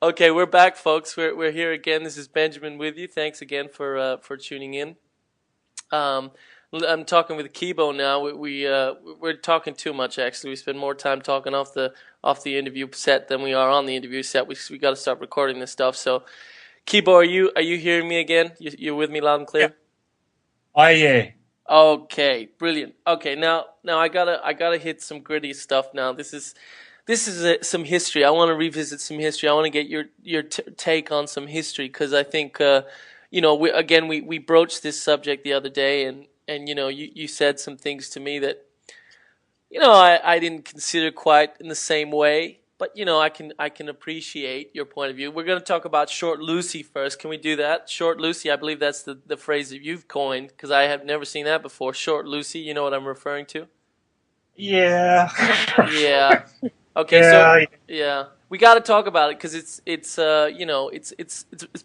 Okay, we're back, folks. We're here again. This is Benjamin with you. Thanks again for tuning in. Um, I'm talking with Kibo now. We're talking too much actually. We spend more time talking off the interview set than we are on the interview set. We got to start recording this stuff. So, Kibo, are you hearing me again? You're with me loud and Yeah. clear. Oh yeah. Okay, brilliant. Okay, now I gotta hit some gritty stuff now. This is some history. I want to revisit some history. I want to get your take on some history because I think we broached this subject the other day, and you said some things to me that I didn't consider quite in the same way. But I can appreciate your point of view. We're going to talk about Short Lucy first. Can we do that? Short Lucy, I believe that's the phrase that you've coined because I have never seen that before. Short Lucy, you know what I'm referring to? Yeah. Yeah. Okay, so Yeah. yeah, we got to talk about it because it's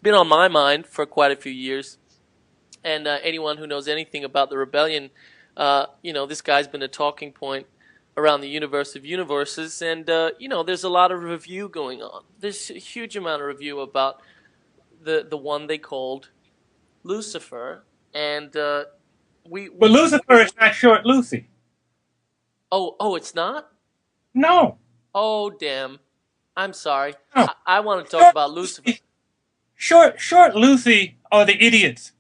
been on my mind for quite a few years, and anyone who knows anything about the rebellion, this guy's been a talking point around the universe of universes, and there's a lot of review going on. There's a huge amount of review about the one they called Lucifer, and we But we Lucifer is not short Lucy. oh, it's not. No. Oh, damn. I'm sorry. No. I want to talk Short about Lucifer. Lucy. Short Lucy are the idiots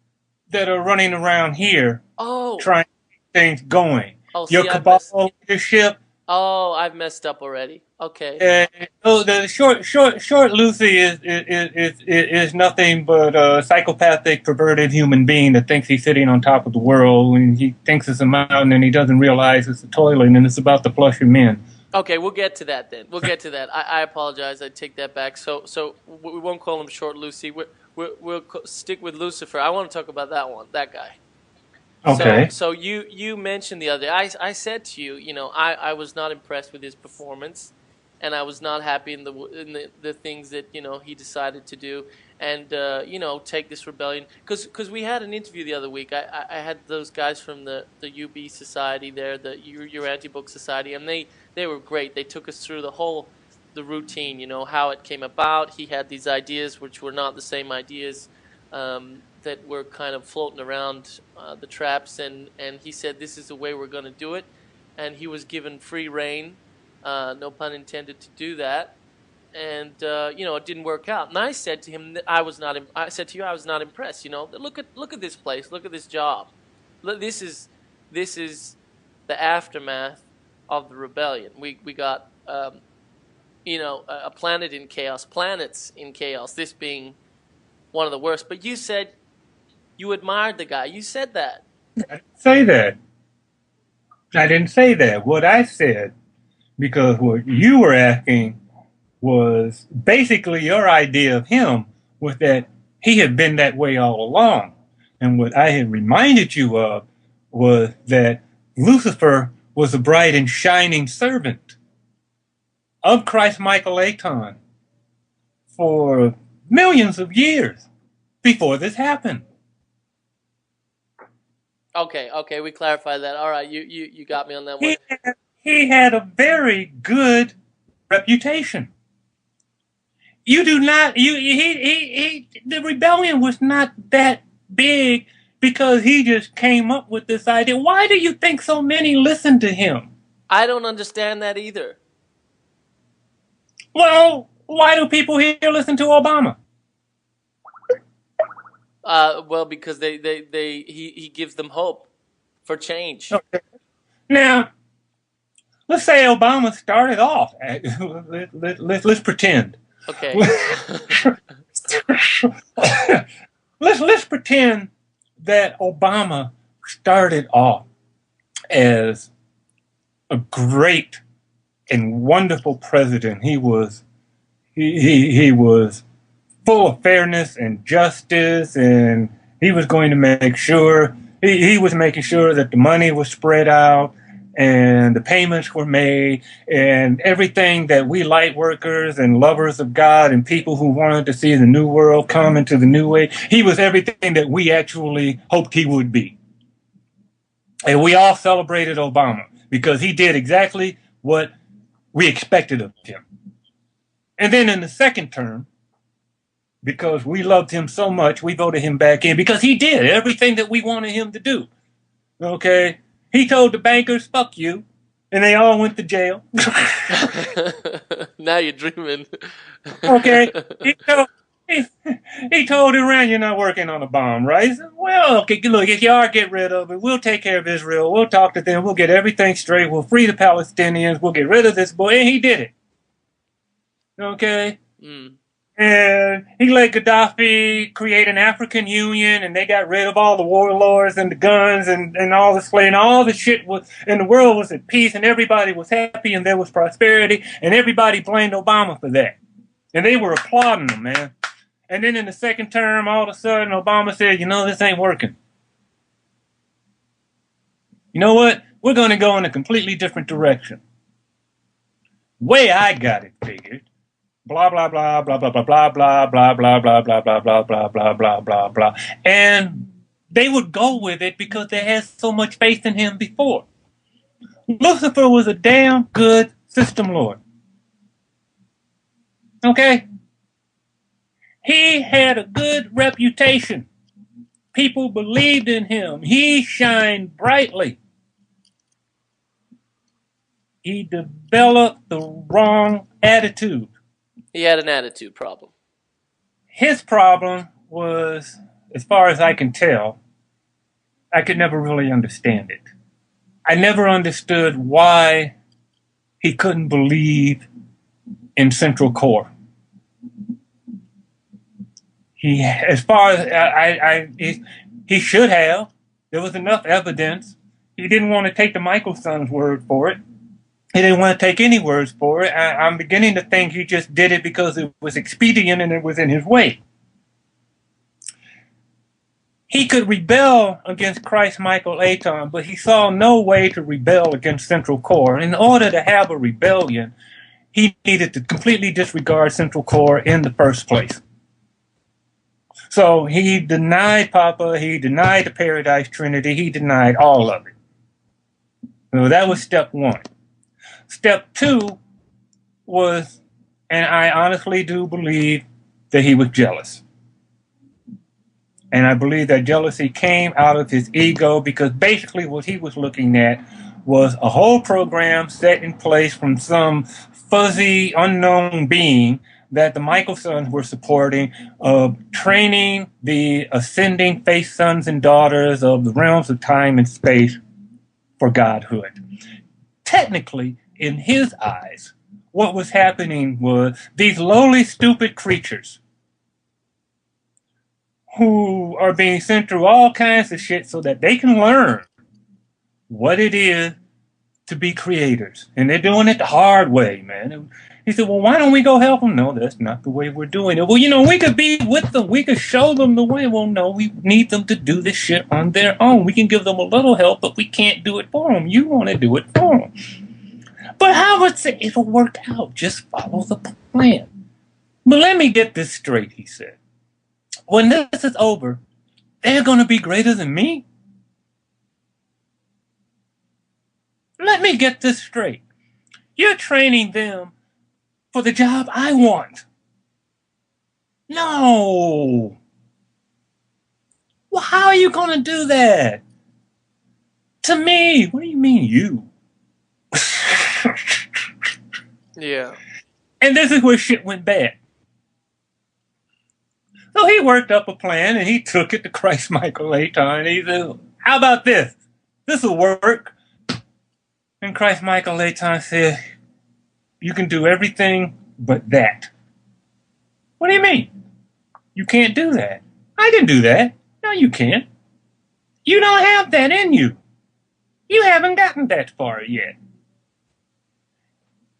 that are running around here Oh, trying to keep things going. oh. Your See, cabal leadership. I've messed up already. Okay. The short Lucy is nothing but a psychopathic, perverted human being that thinks he's sitting on top of the world, and he thinks it's a mountain, and he doesn't realize it's a toilet, and it's about to flush him in. Okay, we'll get to that then. We'll get to that. I apologize. I take that back. So we won't call him Short Lucy. We'll stick with Lucifer. I want to talk about that one, that guy. So Okay. so you mentioned the other day. I said to you, I was not impressed with his performance, and I was not happy in the things that he decided to do, and take this rebellion because we had an interview the other week. I had those guys from the UB Society there, the Your Anti-Book Society, and they were great. They took us through the routine, how it came about. He had these ideas which were not the same ideas that were kind of floating around the traps, and he said this is the way we're going to do it, and he was given free reign, no pun intended, to do that, and it didn't work out. And I said to him that I was not. I said to you I was not impressed. Look at this place. Look at this job. This is the aftermath of the rebellion. We got a planet in chaos, planets in chaos. This being one of the worst. But you said you admired the guy. You said that. I didn't say that. I didn't say that. What I said, because what you were asking was basically your idea of him was that he had been that way all along. And what I had reminded you of was that Lucifer was a bright and shining servant of Christ Michael Aton for millions of years before this happened. Okay, we clarified that. All right, you got me on that one. He had a very good reputation. You do not the rebellion was not that big because he just came up with this idea. Why do you think so many listened to him? I don't understand that either. Well, why do people here listen to Obama? Well, because he gives them hope for change. Okay. Now, let's say Obama started off. Let's pretend. Okay. Let's pretend that Obama started off as a great and wonderful president. He was full of fairness and justice, and he was going to make sure he was making sure that the money was spread out and the payments were made and everything that we light workers and lovers of God and people who wanted to see the new world come into the new way. He was everything that we actually hoped he would be. And we all celebrated Obama because he did exactly what we expected of him. And then in the second term, because we loved him so much, we voted him back in because he did everything that we wanted him to do. Okay? He told the bankers, fuck you, and they all went to jail. Now you're dreaming. Okay? He told Iran, you're not working on a bomb, right? He said, well, okay, look, if you are, get rid of it. We'll take care of Israel. We'll talk to them. We'll get everything straight. We'll free the Palestinians. We'll get rid of this boy. And he did it. Okay? Mm. And he let Gaddafi create an African Union, and they got rid of all the warlords and the guns and all the slavery, and all the shit was, and the world was at peace, and everybody was happy, and there was prosperity, and everybody blamed Obama for that. And they were applauding him, man. And then in the second term, all of a sudden, Obama said, you know, this ain't working. You know what? We're going to go in a completely different direction. Way I got it figured. Blah, blah, blah, blah, blah, blah, blah, blah, blah, blah, blah, blah, blah, blah, blah, blah, blah, blah, blah. And they would go with it because they had so much faith in him before. Lucifer was a damn good system lord. Okay? He had a good reputation. People believed in him. He shined brightly. He developed the wrong attitude. He had an attitude problem. His problem was, as far as I can tell, I could never really understand it. I never understood why he couldn't believe in Central Core. He, as far as he should have. There was enough evidence. He didn't want to take the Michelson's word for it. He didn't want to take any words for it. I'm beginning to think he just did it because it was expedient and it was in his way. He could rebel against Christ Michael Aton, but he saw no way to rebel against Central Core. In order to have a rebellion, he needed to completely disregard Central Core in the first place. So he denied Papa, he denied the Paradise Trinity, he denied all of it. So that was step one. Step two was, and I honestly do believe that he was jealous. And I believe that jealousy came out of his ego because basically what he was looking at was a whole program set in place from some fuzzy, unknown being that the Michelsons were supporting of training the ascending faith sons and daughters of the realms of time and space for godhood. Technically, in his eyes, what was happening was these lowly, stupid creatures who are being sent through all kinds of shit so that they can learn what it is to be creators. And they're doing it the hard way, man. He said, well, why don't we go help them? No, that's not the way we're doing it. Well, you know, we could be with them. We could show them the way. Well, no, we need them to do this shit on their own. We can give them a little help, but we can't do it for them. You want to do it for them. But how would say it'll work out? Just follow the plan. But let me get this straight, he said. When this is over, they're going to be greater than me? Let me get this straight. You're training them for the job I want. No. Well, how are you going to do that? To me. What do you mean, you? Yeah. And this is where shit went bad. So he worked up a plan and he took it to Christ Michael Aton. And he said, how about this? This will work. And Christ Michael Aton said, you can do everything but that. What do you mean? You can't do that. I can do that. No, you can't. You don't have that in you. You haven't gotten that far yet.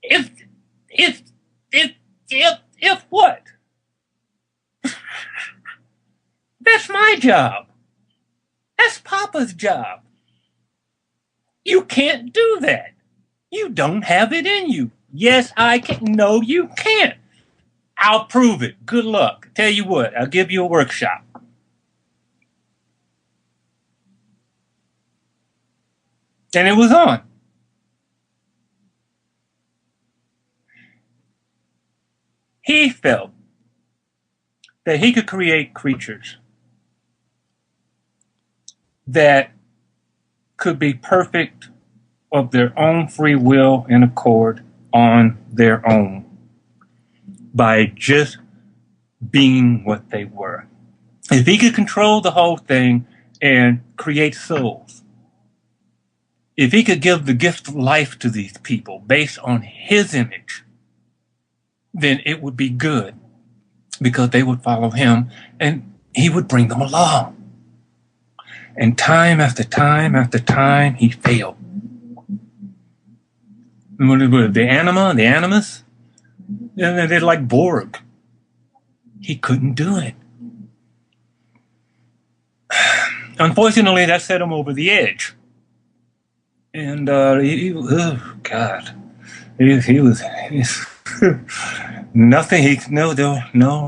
If what? That's my job. That's Papa's job. You can't do that. You don't have it in you. Yes, I can. No, you can't. I'll prove it. Good luck. Tell you what, I'll give you a workshop. And it was on. He felt that he could create creatures that could be perfect of their own free will and accord on their own by just being what they were. If he could control the whole thing and create souls, if he could give the gift of life to these people based on his image, then it would be good because they would follow him and he would bring them along. And time after time after time, he failed. The animus, they're like Borg. He couldn't do it. Unfortunately, that set him over the edge. And oh God, he was nothing.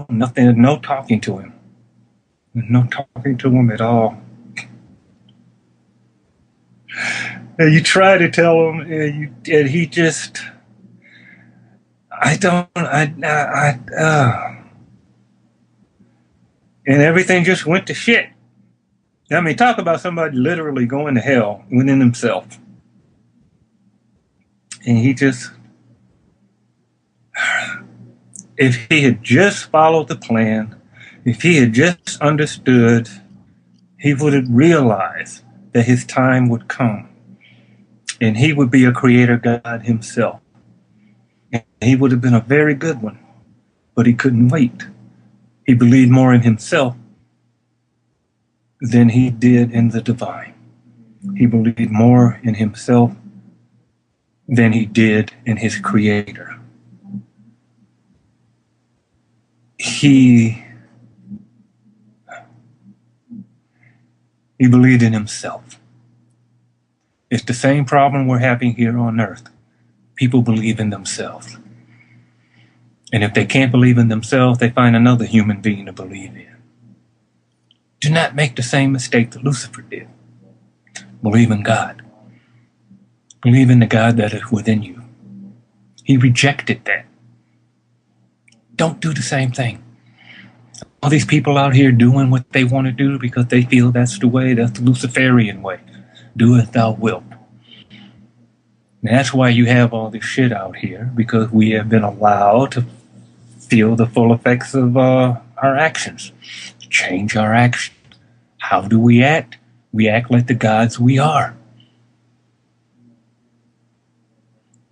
Nothing. No talking to him. No talking to him at all. And you try to tell him, and he just. And everything just went to shit. I mean, talk about somebody literally going to hell within himself. And he just, if he had just followed the plan, if he had just understood, he would have realized that his time would come and he would be a creator God himself. And he would have been a very good one, but he couldn't wait. He believed more in himself than he did in the divine. He believed more in himself than he did in his creator. He believed in himself. It's the same problem we're having here on earth. People believe in themselves. And if they can't believe in themselves, they find another human being to believe in. Do not make the same mistake that Lucifer did. Believe in God. Believe in the God that is within you. He rejected that. Don't do the same thing. All these people out here doing what they want to do because they feel that's the way, that's the Luciferian way. Do as thou wilt. And that's why you have all this shit out here, because we have been allowed to feel the full effects of our actions. Change our actions. How do we act? We act like the gods we are.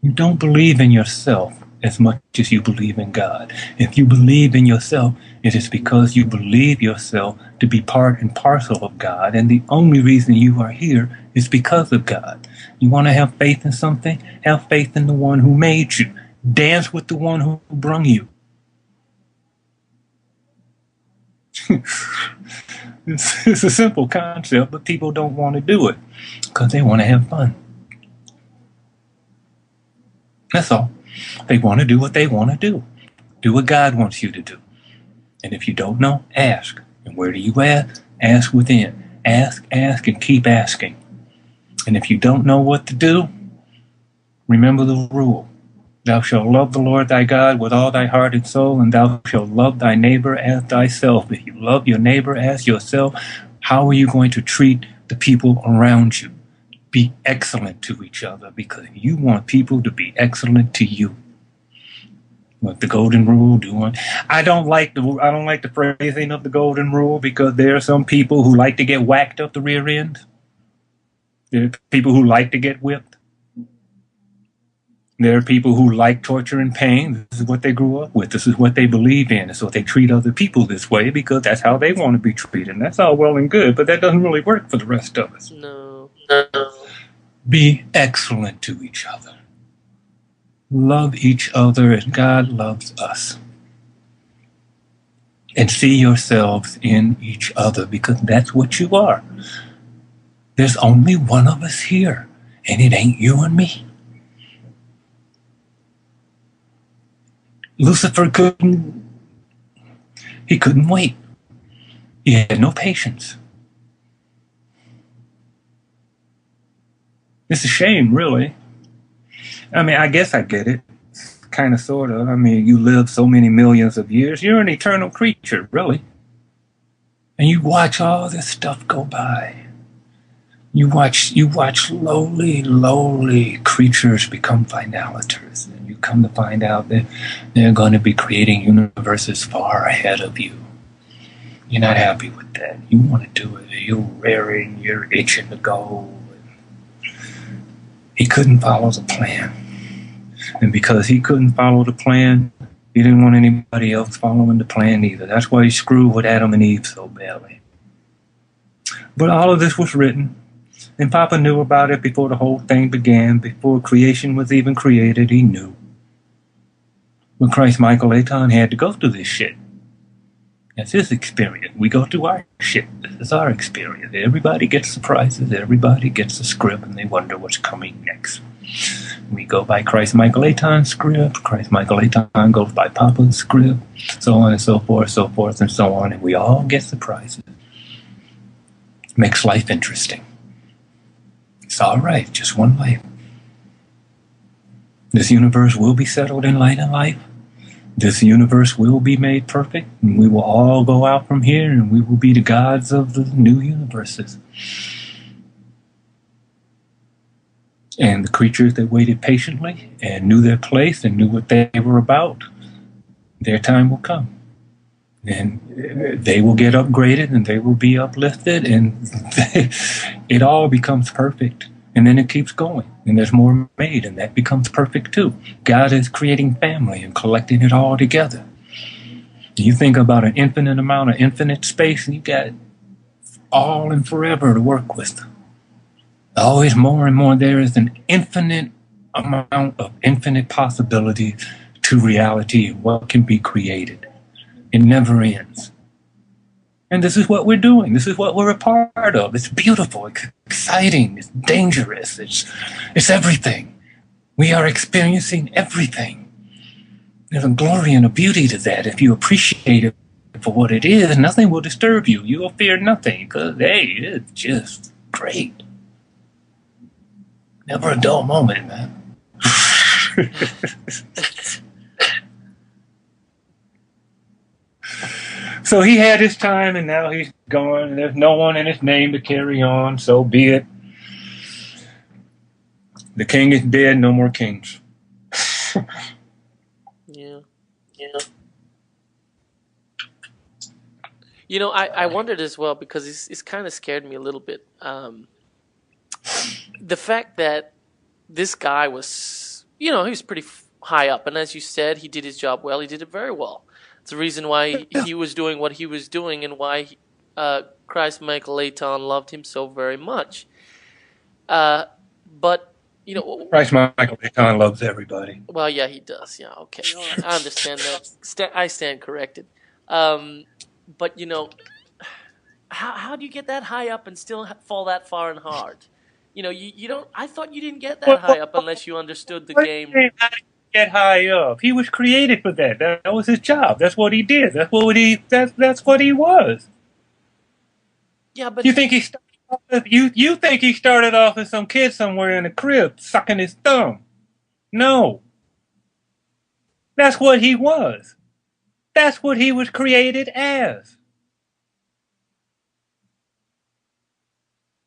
You don't believe in yourself as much as you believe in God. If you believe in yourself, it is because you believe yourself to be part and parcel of God, and the only reason you are here is because of God. You want to have faith in something? Have faith in the one who made you. Dance with the one who brung you. It's a simple concept, but people don't want to do it because they want to have fun. That's all. They want to do what they want to do. Do what God wants you to do. And if you don't know, ask. And where do you ask? Ask within. Ask, and keep asking. And if you don't know what to do, remember the rule. Thou shalt love the Lord thy God with all thy heart and soul, and thou shalt love thy neighbor as thyself. If you love your neighbor as yourself, how are you going to treat the people around you? Be excellent to each other, because you want people to be excellent to you. What the golden rule doing? I don't like the phrasing of the golden rule, because there are some people who like to get whacked up the rear end. There are people who like to get whipped. There are people who like torture and pain. This is what they grew up with. This is what they believe in. And so they treat other people this way because that's how they want to be treated. And that's all well and good, but that doesn't really work for the rest of us. No. Be excellent to each other. Love each other as God loves us. And see yourselves in each other, because that's what you are. There's only one of us here, and it ain't you and me. Lucifer couldn't wait. He had no patience. It's a shame, really. I mean, I guess I get it. It's kind of, sort of. I mean, you live so many millions of years. You're an eternal creature, really. And you watch all this stuff go by. You watch lowly creatures become finalators. And you come to find out that they're going to be creating universes far ahead of you. You're not happy with that. You want to do it. You're raring, you're itching to go. He couldn't follow the plan. And because he couldn't follow the plan, he didn't want anybody else following the plan either. That's why he screwed with Adam and Eve so badly. But all of this was written, and Papa knew about it before the whole thing began, before creation was even created. He knew. But Christ Michael Aton had to go through this shit. That's his experience. We go through our shit. This is our experience. Everybody gets surprises. Everybody gets a script, and they wonder what's coming next. We go by Christ Michael Aton's script. Christ Michael Aton goes by Papa's script. So on and so forth, and so on. And we all get surprises. Makes life interesting. It's all right. Just one life. This universe will be settled in light and life. This universe will be made perfect, and we will all go out from here, and we will be the gods of the new universes. And the creatures that waited patiently and knew their place and knew what they were about, their time will come. And they will get upgraded, and they will be uplifted, and it all becomes perfect. And then it keeps going, and there's more made, and that becomes perfect too. God is creating family and collecting it all together. You think about an infinite amount of infinite space, and you got all and forever to work with. Always more and more. There is an infinite amount of infinite possibilities to reality and what can be created. It never ends. And this is what we're doing. This is what we're a part of. It's beautiful. It's exciting. It's dangerous. It's everything. We are experiencing everything. There's a glory and a beauty to that. If you appreciate it for what it is, nothing will disturb you. You will fear nothing because, hey, it's just great. Never a dull moment, man. So he had his time, and now he's gone. There's no one in his name to carry on, so be it. The king is dead, no more kings. Yeah. You know, I wondered as well, because it's kind of scared me a little bit. The fact that this guy was, he was pretty high up, and as you said, he did his job well. He did it very well. It's the reason why he was doing what he was doing, and why Christ Michael Aton loved him so very much. But Christ Michael Aton loves everybody. Well, yeah, he does. Yeah, okay, all right. I understand that. I stand corrected. But how do you get that high up and still fall that far and hard? You don't. I thought you didn't get that high up unless you understood the game. Get high up. He was created for that. That was his job. That's what he did. That's what he was. Yeah, but you think he started off, you think he started off as some kid somewhere in a crib sucking his thumb? No. That's what he was. That's what he was created as.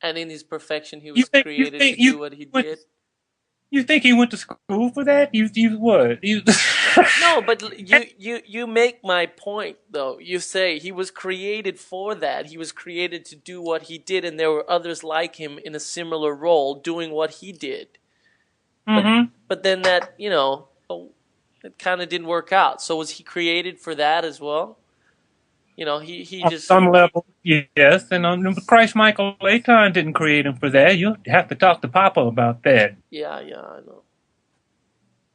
And in his perfection, he was created to do what he did. You think he went to school for that? You what? No, but you make my point, though. You say he was created for that. He was created to do what he did, and there were others like him in a similar role doing what he did. Mm-hmm. But then that, it kind of didn't work out. So was he created for that as well? He on just... some level, yes. And on Christ Michael Aton didn't create him for that. You have to talk to Papa about that. Yeah, I know.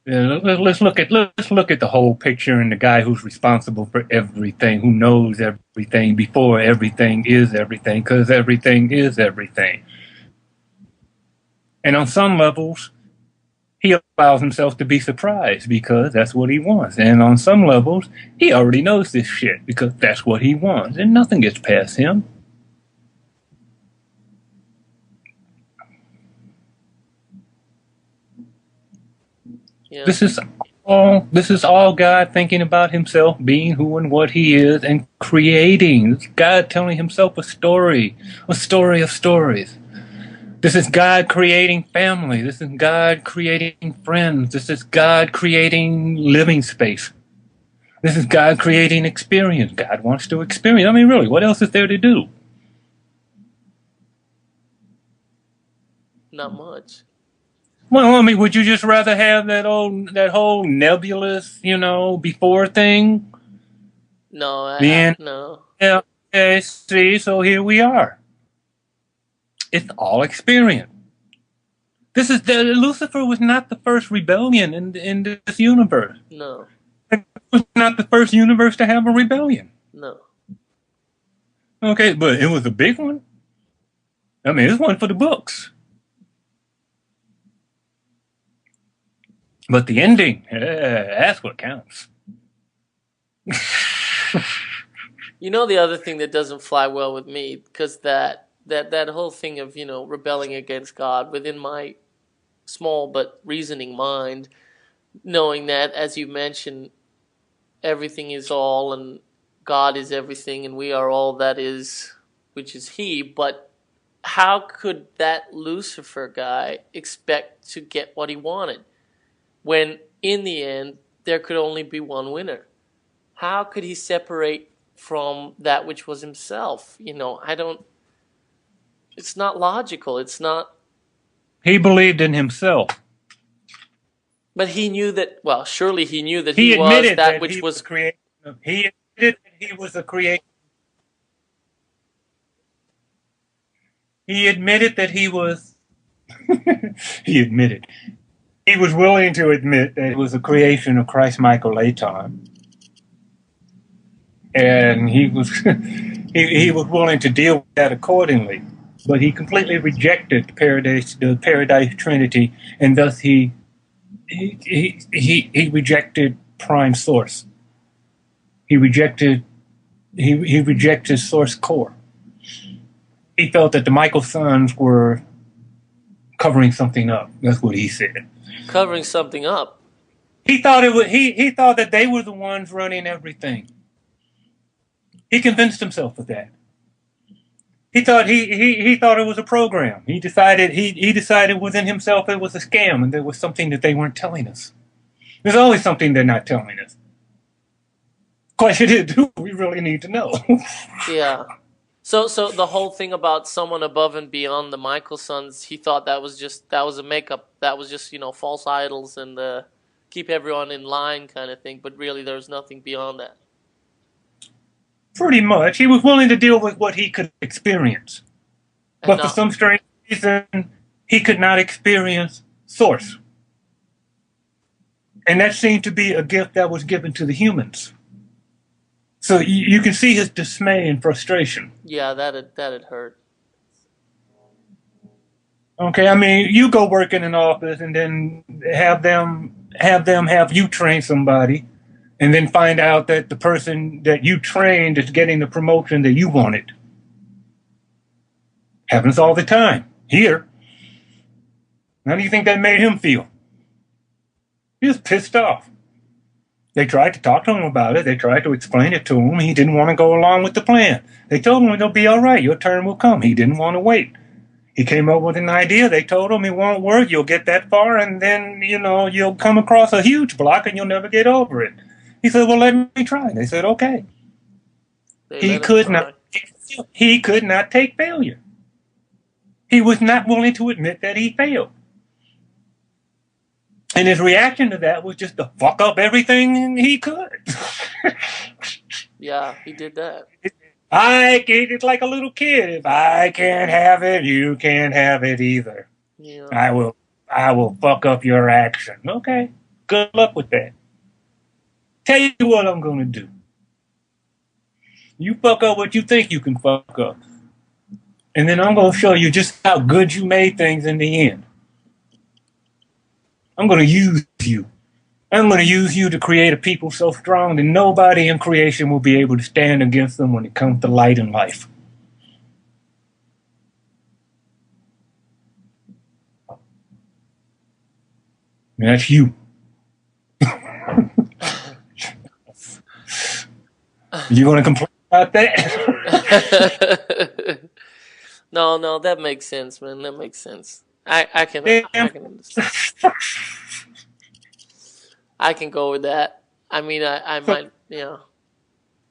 Yeah, let's look at the whole picture and the guy who's responsible for everything, who knows everything before everything is everything, because everything is everything. And on some levels, he allows himself to be surprised because that's what he wants. And on some levels, he already knows this shit because that's what he wants. And nothing gets past him. Yeah. This is all God thinking about himself, being who and what he is, and creating. It's God telling himself a story of stories. This is God creating family. This is God creating friends. This is God creating living space. This is God creating experience. God wants to experience. I mean, really, what else is there to do? Not much. Well, I mean, would you just rather have that whole nebulous, before thing? No, The end. no. Yeah. Okay, see, so here we are. It's all experience. Lucifer was not the first rebellion in this universe. No. It was not the first universe to have a rebellion. No. Okay, but it was a big one. I mean, it's one for the books. But the ending, that's what counts. You know the other thing that doesn't fly well with me, because that whole thing of, rebelling against God within my small but reasoning mind, knowing that, as you mentioned, everything is all and God is everything and we are all that is, which is He, but how could that Lucifer guy expect to get what he wanted when in the end there could only be one winner? How could he separate from that which was himself? I don't, it's not logical. It's not, He believed in himself. but he knew that, well, surely he knew that he He was admitted that that which he was was, creating. He admitted that he was a creator. He admitted that he was. He admitted. He was willing to admit that it was a creation of Christ Michael Laton, and he was he was willing to deal with that accordingly. But he completely rejected the Paradise Trinity, and thus he rejected Prime Source. He rejected he rejected Source Core. He felt that the Michael sons were covering something up. That's what he said. covering something up. He thought it was he thought that they were the ones running everything. He convinced himself of that. He thought it was a program. He decided within himself it was a scam and there was something that they weren't telling us. There's always something they're not telling us. Question is, do we really need to know? Yeah. So the whole thing about someone above and beyond the Michael sons, he thought that was a makeup. That was just, false idols and keep everyone in line kind of thing. But really, there's nothing beyond that. Pretty much. He was willing to deal with what he could experience. And But for not, some strange reason, he could not experience Source. And that seemed to be a gift that was given to the humans. So you can see his dismay and frustration. yeah, that'd hurt. Okay, I mean, you go work in an office and then have you train somebody, and then find out that the person that you trained is getting the promotion that you wanted. Happens all the time here. How do you think that made him feel? He was pissed off. They tried to talk to him about it. They tried to explain it to him. He didn't want to go along with the plan. They told him it'll be all right. Your turn will come. He didn't want to wait. He came up with an idea. They told him it won't work. You'll get that far, and then, you'll come across a huge block, and you'll never get over it. He said, well, let me try. They said, okay. They He let him could try. not. He could not take failure. He was not willing to admit that he failed. And his reaction to that was just to fuck up everything he could. Yeah, he did that. It's like a little kid. If I can't have it, you can't have it either. Yeah. I will fuck up your action. Okay. Good luck with that. Tell you what I'm gonna do. You fuck up what you think you can fuck up. And then I'm gonna show you just how good you made things in the end. I'm gonna use you. I'm going to use you to create a people so strong that nobody in creation will be able to stand against them when it comes to light and life. And that's you. You want to complain about that? No, that makes sense, man. That makes sense. I Damn. can understand. I can go with that. I mean, I So might,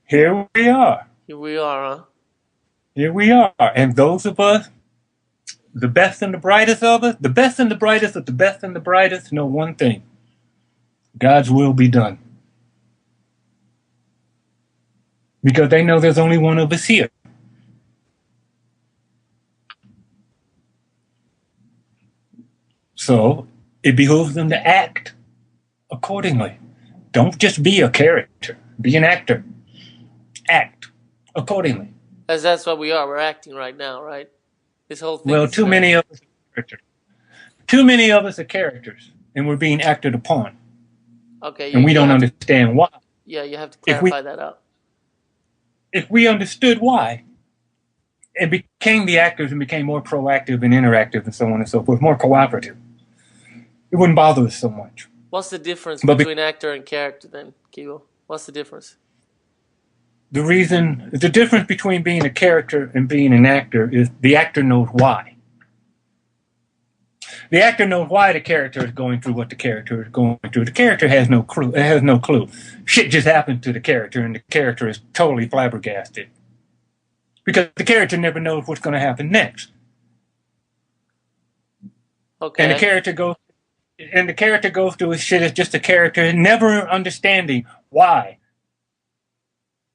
here we are. here we are, huh? Here we are. And those of us, the best and the brightest of us, the best and the brightest of the best and the brightest, know one thing: God's will be done. Because they know there's only one of us here. So it behooves them to act accordingly. Don't just be a character, be an actor. Act accordingly. As that's what we are. We're acting right now, right? This whole thing Well, is too an many act. of us are characters. Too many of us are characters, and we're being acted upon, Okay, and we you don't have to, understand why. you have to If we clarify that out. if we understood why, and became the actors and became more proactive and interactive and so on and so forth, more cooperative, it wouldn't bother us so much. What's the difference But between actor and character then, Kibo? What's the difference? the difference between being a character and being an actor is the actor knows why. The actor knows why the character is going through what the character is going through. The character has no clue. It has no clue. Shit just happened to the character, and the character is totally flabbergasted because the character never knows what's going to happen next. Okay. And the character goes through his shit as just a character, never understanding why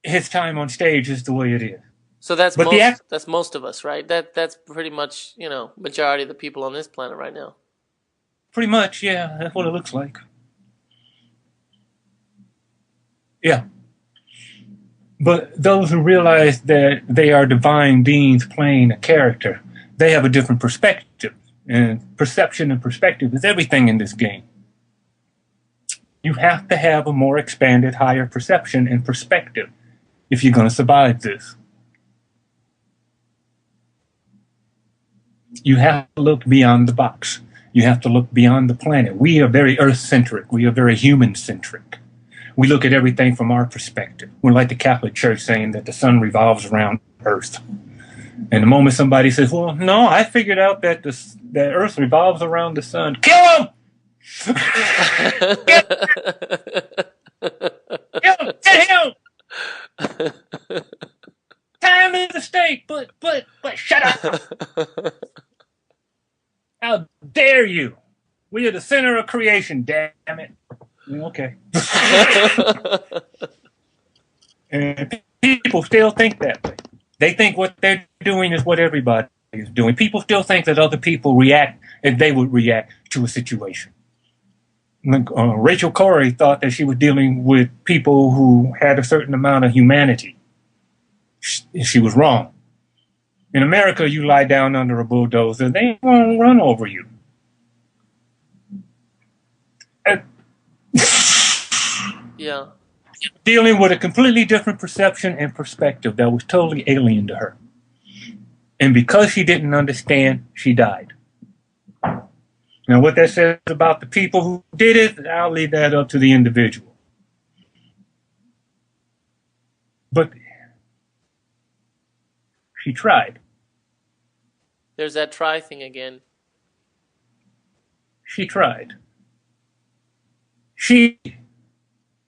his time on stage is the way it is. So that's But the act, that's most of us, right? That's pretty much, majority of the people on this planet right now. pretty much, yeah, that's what it looks like. Yeah. But those who realize that they are divine beings playing a character, they have a different perspective. And perception and perspective is everything in this game. You have to have a more expanded, higher perception and perspective if you're going to survive this. You have to look beyond the box. You have to look beyond the planet. We are very Earth-centric. We are very human-centric. We look at everything from our perspective. We're like the Catholic Church saying that the sun revolves around Earth. And the moment somebody says, well, no, I figured out that that Earth revolves around the sun, kill him! Kill him! Get him! Time is a stake, but shut up! How dare you? We are the center of creation, damn it. Okay. And people still think that way. They think what they're doing is what everybody is doing. People still think that other people react as they would react to a situation. Rachel Corrie thought that she was dealing with people who had a certain amount of humanity. She was wrong. In America, you lie down under a bulldozer, they won't run over you. Yeah. Dealing with a completely different perception and perspective that was totally alien to her. And because she didn't understand, she died. Now, what that says about the people who did it, I'll leave that up to the individual. But she tried. There's that try thing again. She tried. She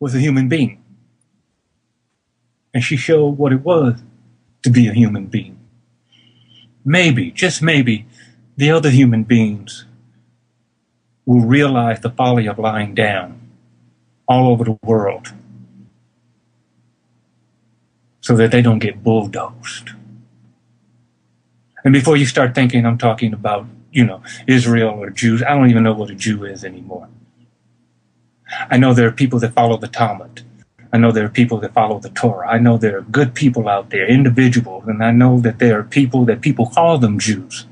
was a human being. And she showed what it was to be a human being. Maybe, just maybe, the other human beings will realize the folly of lying down all over the world so that they don't get bulldozed. And before you start thinking I'm talking about, Israel or Jews, I don't even know what a Jew is anymore. I know there are people that follow the Talmud. I know there are people that follow the Torah. I know there are good people out there, individuals, and I know that there are people that people call them Jews.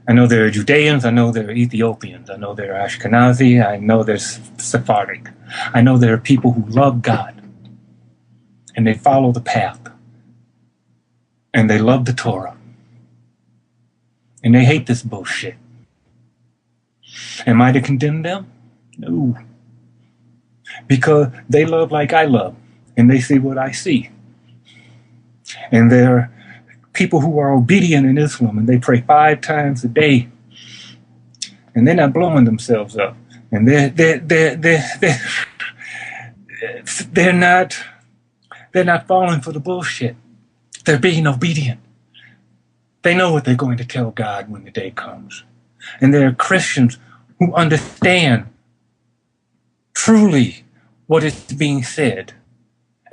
I know there are Judeans. I know there are Ethiopians. I know there are Ashkenazi. I know there's Sephardic. I know there are people who love God, and they follow the path, and they love the Torah, and they hate this bullshit. Am I to condemn them? No. Because they love like I love, and they see what I see. And there are people who are obedient in Islam, and they pray 5 times a day, and they're not blowing themselves up, and they're not falling for the bullshit. They're being obedient. They know what they're going to tell God when the day comes. And there are Christians who understand truly what is being said,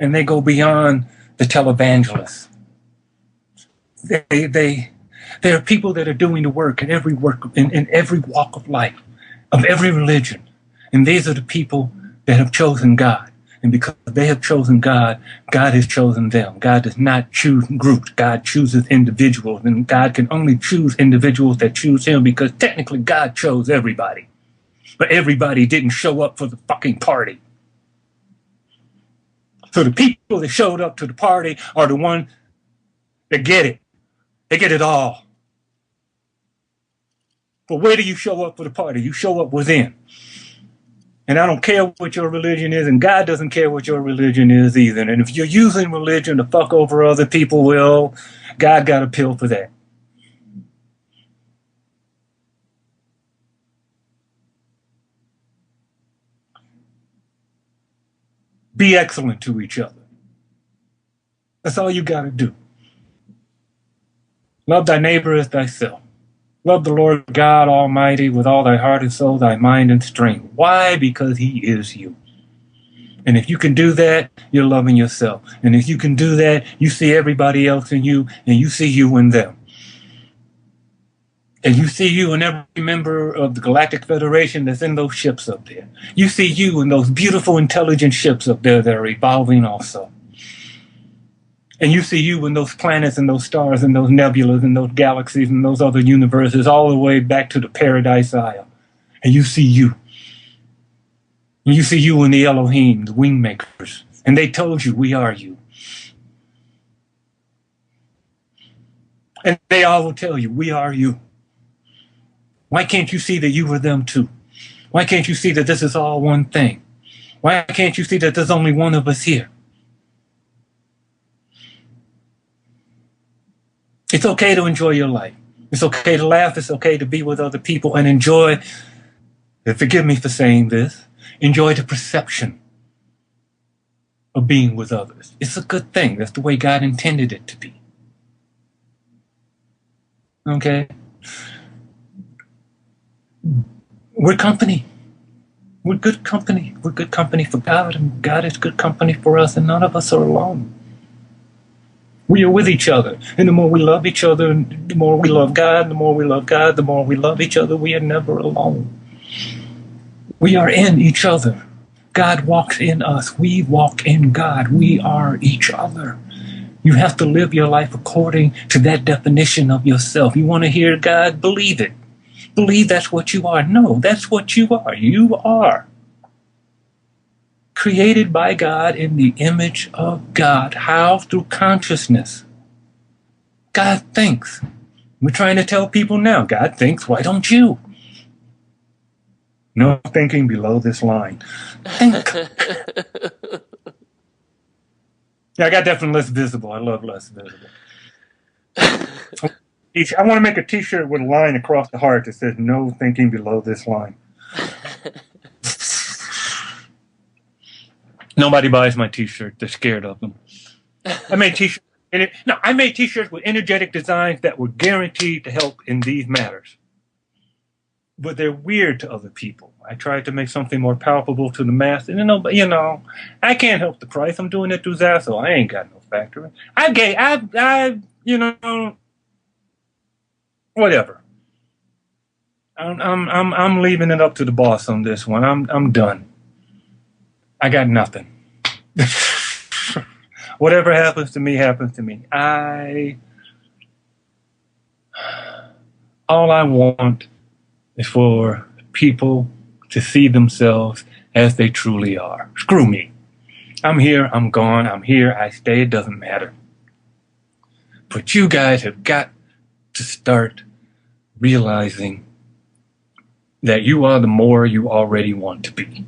and they go beyond the televangelists. There are people that are doing the work in every walk of life, of every religion, and these are the people that have chosen God. And because they have chosen God, God has chosen them. God does not choose groups. God chooses individuals, and God can only choose individuals that choose Him, because technically God chose everybody, but everybody didn't show up for the fucking party. So the people that showed up to the party are the ones that get it. They get it all. But where do you show up for the party? You show up within. And I don't care what your religion is, and God doesn't care what your religion is either. And if you're using religion to fuck over other people, well, God got a pill for that. Be excellent to each other. That's all you got to do. Love thy neighbor as thyself. Love the Lord God Almighty with all thy heart and soul, thy mind and strength. Why? Because He is you. And if you can do that, you're loving yourself. And if you can do that, you see everybody else in you, and you see you in them. And you see you in every member of the Galactic Federation that's in those ships up there. You see you in those beautiful, intelligent ships up there that are evolving also. And you see you in those planets and those stars and those nebulas and those galaxies and those other universes all the way back to the Paradise Isle. And you see you. And you see you in the Elohim, the wing makers. And they told you, we are you. And they all will tell you, we are you. Why can't you see that you were them too? Why can't you see that this is all one thing? Why can't you see that there's only one of us here? It's okay to enjoy your life. It's okay to laugh. It's okay to be with other people and enjoy, forgive me for saying this, enjoy the perception of being with others. It's a good thing. That's the way God intended it to be. Okay? We're company. We're good company. We're good company for God, and God is good company for us, and none of us are alone. We are with each other. And the more we love each other, and the more we love God, the more we love God, the more we love each other, we are never alone. We are in each other. God walks in us. We walk in God. We are each other. You have to live your life according to that definition of yourself. You want to hear God? Believe it. Believe that's what you are. No, that's what you are. You are created by God in the image of God. How? Through consciousness. God thinks. We're trying to tell people now, God thinks, why don't you? No thinking below this line. Think. Yeah, I got that from Less Visible. I love Less Visible. I want to make a t-shirt with a line across the heart that says, no thinking below this line. Nobody buys my t-shirt. They're scared of them. I made t-shirts. I made t-shirts with energetic designs that were guaranteed to help in these matters. But they're weird to other people. I tried to make something more palpable to the mass. And I can't help the price. I'm doing it through Zazzle. I ain't got no factory. Whatever. I'm leaving it up to the boss on this one. I'm done. I got nothing. Whatever happens to me, happens to me. All I want is for people to see themselves as they truly are. Screw me. I'm here, I'm gone, I'm here, I stay, it doesn't matter. But you guys have got to start realizing that you are the more you already want to be.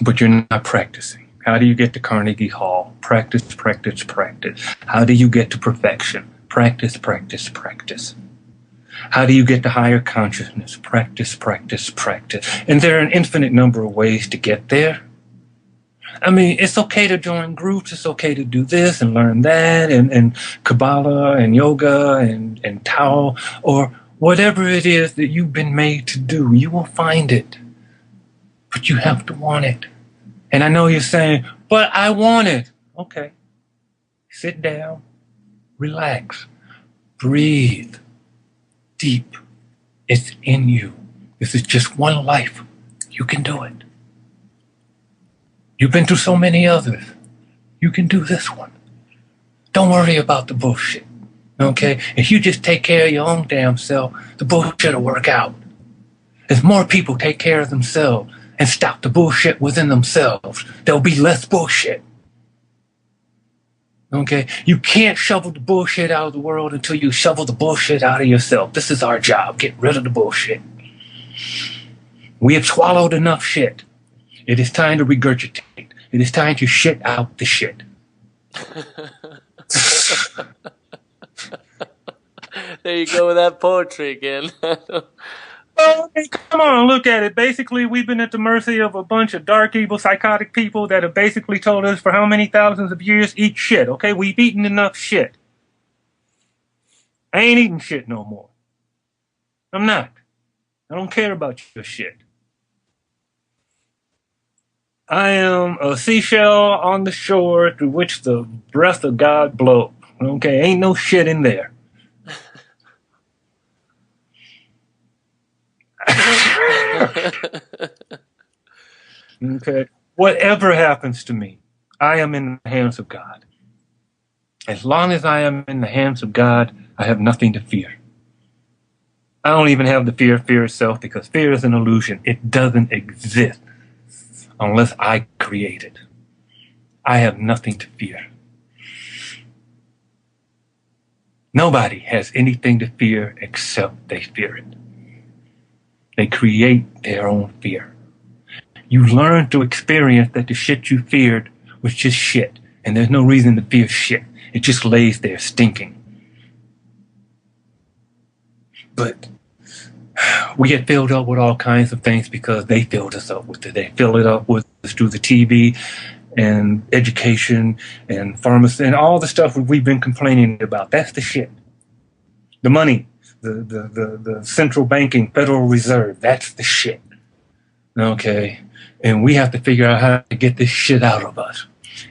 But you're not practicing. How do you get to Carnegie Hall? Practice, practice, practice. How do you get to perfection? Practice, practice, practice. How do you get to higher consciousness? Practice, practice, practice. And there are an infinite number of ways to get there. I mean, it's okay to join groups. It's okay to do this and learn that and Kabbalah and yoga and Tao or whatever it is that you've been made to do. You will find it. But you have to want it. And I know you're saying, but I want it. Okay. Sit down. Relax. Breathe. Deep. It's in you. This is just one life. You can do it. You've been through so many others. You can do this one. Don't worry about the bullshit. Okay? If you just take care of your own damn self, the bullshit will work out. If more people take care of themselves and stop the bullshit within themselves, there'll be less bullshit. Okay? You can't shovel the bullshit out of the world until you shovel the bullshit out of yourself. This is our job. Get rid of the bullshit. We have swallowed enough shit. It is time to regurgitate. It is time to shit out the shit. There you go with that poetry again. Oh, okay, come on, look at it. Basically, we've been at the mercy of a bunch of dark, evil, psychotic people that have basically told us for how many thousands of years, eat shit, okay? We've eaten enough shit. I ain't eating shit no more. I'm not. I don't care about your shit. I am a seashell on the shore through which the breath of God blows. Okay, ain't no shit in there. Okay, whatever happens to me, I am in the hands of God. As long as I am in the hands of God, I have nothing to fear. I don't even have the fear itself because fear is an illusion. It doesn't exist unless I create it. I have nothing to fear. Nobody has anything to fear except they fear it. They create their own fear. You learn to experience that the shit you feared was just shit, and there's no reason to fear shit. It just lays there stinking. But we get filled up with all kinds of things because they filled us up with it. They fill it up with us through the TV and education and pharmacy and all the stuff we've been complaining about. That's the shit. The money, the central banking, Federal Reserve, that's the shit. Okay? And we have to figure out how to get this shit out of us.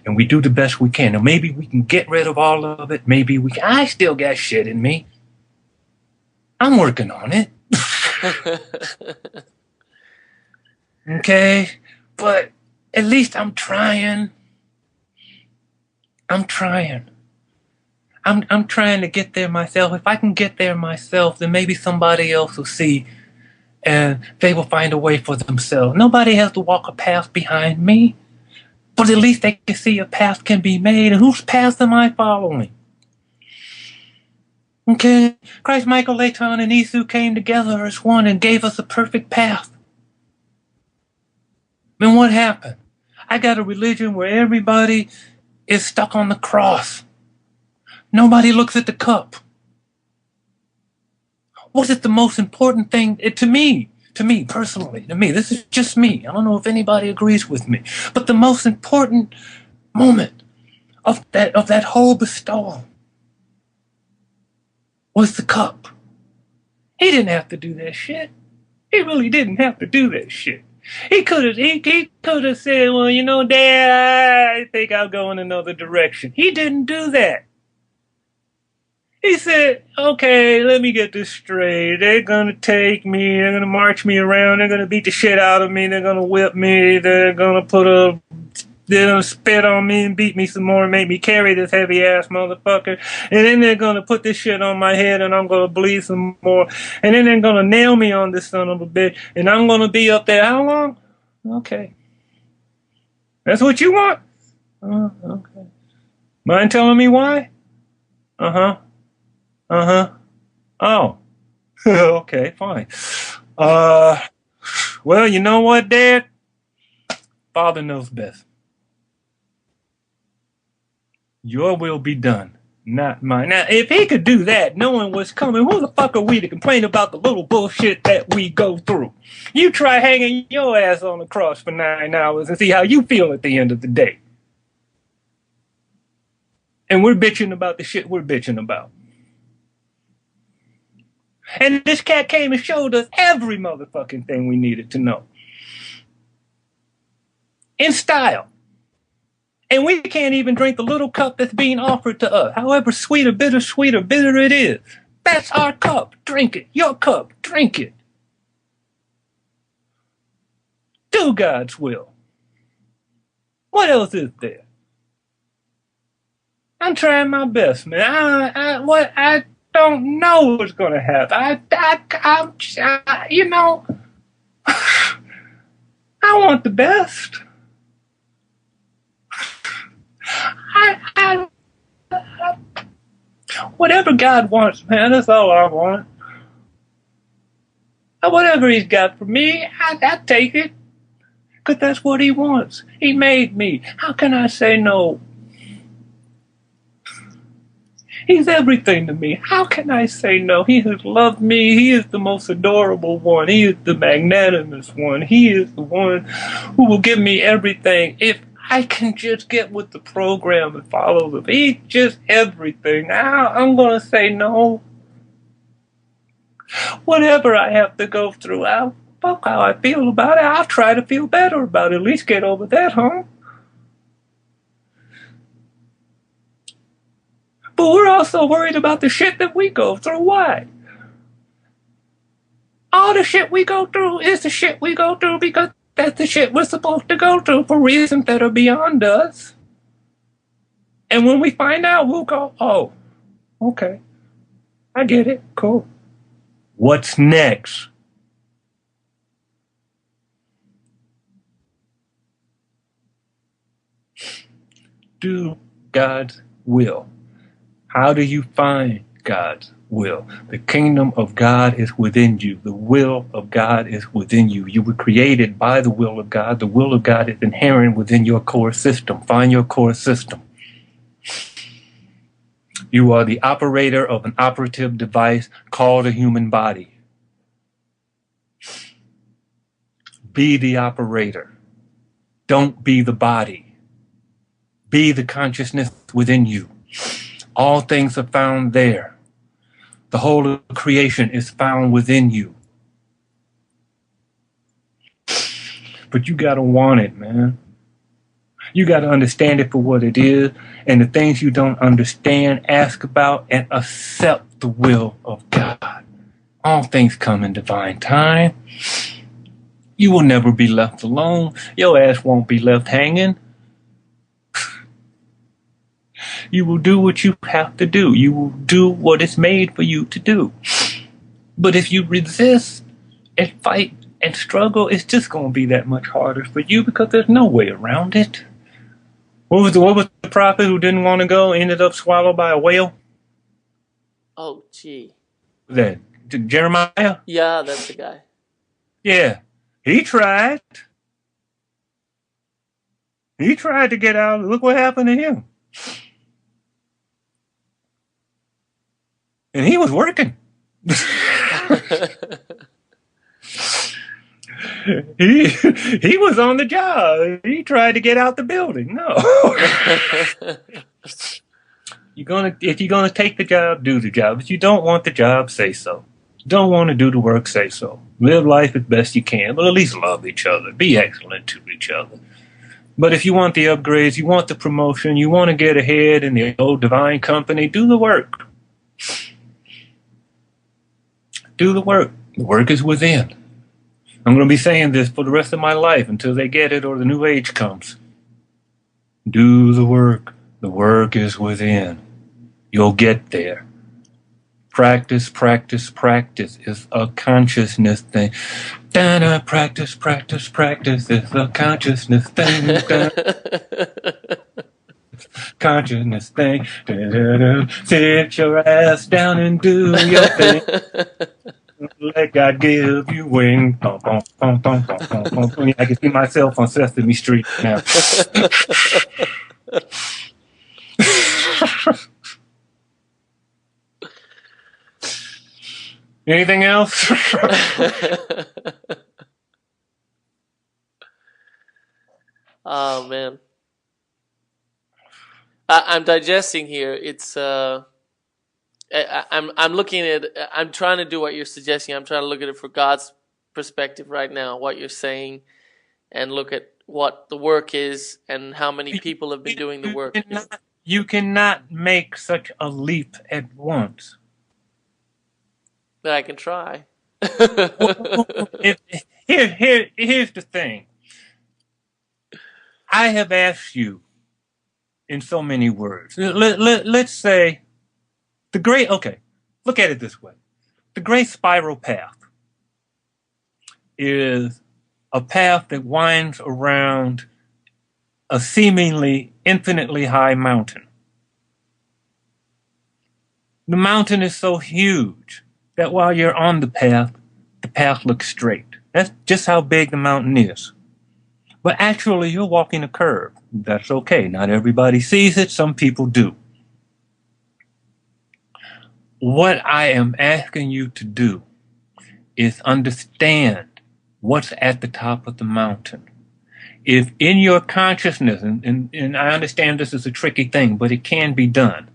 And we do the best we can. Now, maybe we can get rid of all of it. Maybe we can. I still got shit in me. I'm working on it. Okay? But at least I'm trying. I'm trying to get there myself. If I can get there myself, then maybe somebody else will see and they will find a way for themselves. Nobody has to walk a path behind me, but at least they can see a path can be made. And whose path am I following? Okay, Christ, Michael, Laton, and Isu came together as one and gave us a perfect path. Then what happened? I got a religion where everybody is stuck on the cross. Nobody looks at the cup. What is the most important thing to me personally, this is just me. I don't know if anybody agrees with me, but the most important moment of that whole bestowal was the cup. He didn't have to do that shit. He really didn't have to do that shit. He could have said, well, you know, Dad, I think I'll go in another direction. He didn't do that. He said, okay, let me get this straight. They're going to take me, they're going to march me around, they're going to beat the shit out of me, they're going to whip me, they're going to spit on me and beat me some more and make me carry this heavy ass motherfucker. And then they're going to put this shit on my head and I'm going to bleed some more. And then they're going to nail me on this son of a bitch. And I'm going to be up there how long? Okay. That's what you want? Okay. Mind telling me why? Uh-huh. Oh. Okay, fine. Well, you know what, Dad? Father knows best. Your will be done, not mine. Now, if he could do that, knowing what's coming, who the fuck are we to complain about the little bullshit that we go through? You try hanging your ass on the cross for 9 hours and see how you feel at the end of the day. And we're bitching about the shit we're bitching about. And this cat came and showed us every motherfucking thing we needed to know. In style. And we can't even drink the little cup that's being offered to us. However sweet or bitter it is. That's our cup. Drink it. Your cup. Drink it. Do God's will. What else is there? I'm trying my best, man. I don't know what's gonna happen. You know, I want the best. Whatever God wants, man, that's all I want. Whatever He's got for me, I take it. Because that's what He wants. He made me. How can I say no? He's everything to me. How can I say no? He has loved me. He is the most adorable one. He is the magnanimous one. He is the one who will give me everything if I can just get with the program and follow them. He's just everything. I'm going to say no. Whatever I have to go through, fuck how I feel about it. I'll try to feel better about it. At least get over that, huh? But we're also worried about the shit that we go through. Why? All the shit we go through is the shit we go through because that's the shit we're supposed to go through for reasons that are beyond us. And when we find out, we'll go, oh, okay. I get it. Cool. What's next? Do God's will. How do you find God's will? The kingdom of God is within you. The will of God is within you. You were created by the will of God. The will of God is inherent within your core system. Find your core system. You are the operator of an operative device called a human body. Be the operator. Don't be the body. Be the consciousness within you. All things are found there. The whole of creation is found within you. But you gotta want it, man. You gotta understand it for what it is, and the things you don't understand, ask about and accept the will of God. All things come in divine time. You will never be left alone. Your ass won't be left hanging. You will do what you have to do. You will do what is made for you to do. But if you resist and fight and struggle, it's just going to be that much harder for you because there's no way around it. What was the prophet who didn't want to go, ended up swallowed by a whale? Oh, gee. Was that Jeremiah? Yeah, that's the guy. Yeah. He tried. He tried to get out. Look what happened to him. And he was working. he was on the job. He tried to get out the building. No. If you're gonna take the job, do the job. If you don't want the job, say so. Don't want to do the work, say so. Live life as best you can, but at least love each other. Be excellent to each other. But if you want the upgrades, you want the promotion, you want to get ahead in the old divine company, do the work. Do the work. The work is within. I'm going to be saying this for the rest of my life until they get it or the new age comes. Do the work. The work is within. You'll get there. Practice, practice, practice is a consciousness thing. Da-da, practice, practice, practice is a consciousness thing. Consciousness thing. Da-da-da. Sit your ass down and do your thing. Let God give you wings. Bum, bum, bum, bum, bum, bum, bum. I can see myself on Sesame Street now. Anything else? Oh man, I'm digesting here. I'm looking at. I'm trying to do what you're suggesting. I'm trying to look at it for God's perspective right now. What you're saying, and look at what the work is and how many people have been doing the work. You cannot make such a leap at once. But I can try. Here's the thing. I have asked you in so many words. Let's say okay, look at it this way. The great spiral path is a path that winds around a seemingly infinitely high mountain. The mountain is so huge that while you're on the path looks straight. That's just how big the mountain is. But actually, you're walking a curve. That's okay. Not everybody sees it. Some people do. What I am asking you to do is understand what's at the top of the mountain. If in your consciousness, and I understand this is a tricky thing, but it can be done,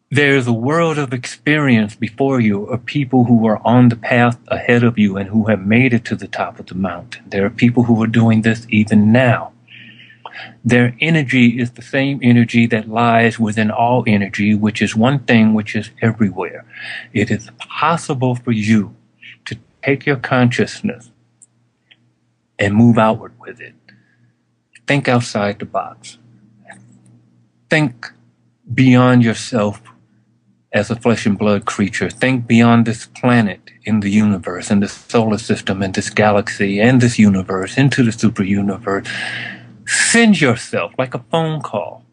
there's a world of experience before you of people who are on the path ahead of you and who have made it to the top of the mountain. There are people who are doing this even now. Their energy is the same energy that lies within all energy, which is one thing which is everywhere. It is possible for you to take your consciousness and move outward with it. Think outside the box. Think beyond yourself as a flesh and blood creature. Think beyond this planet in the universe, and the solar system, and this galaxy, and this universe, into the super universe. Send yourself like a phone call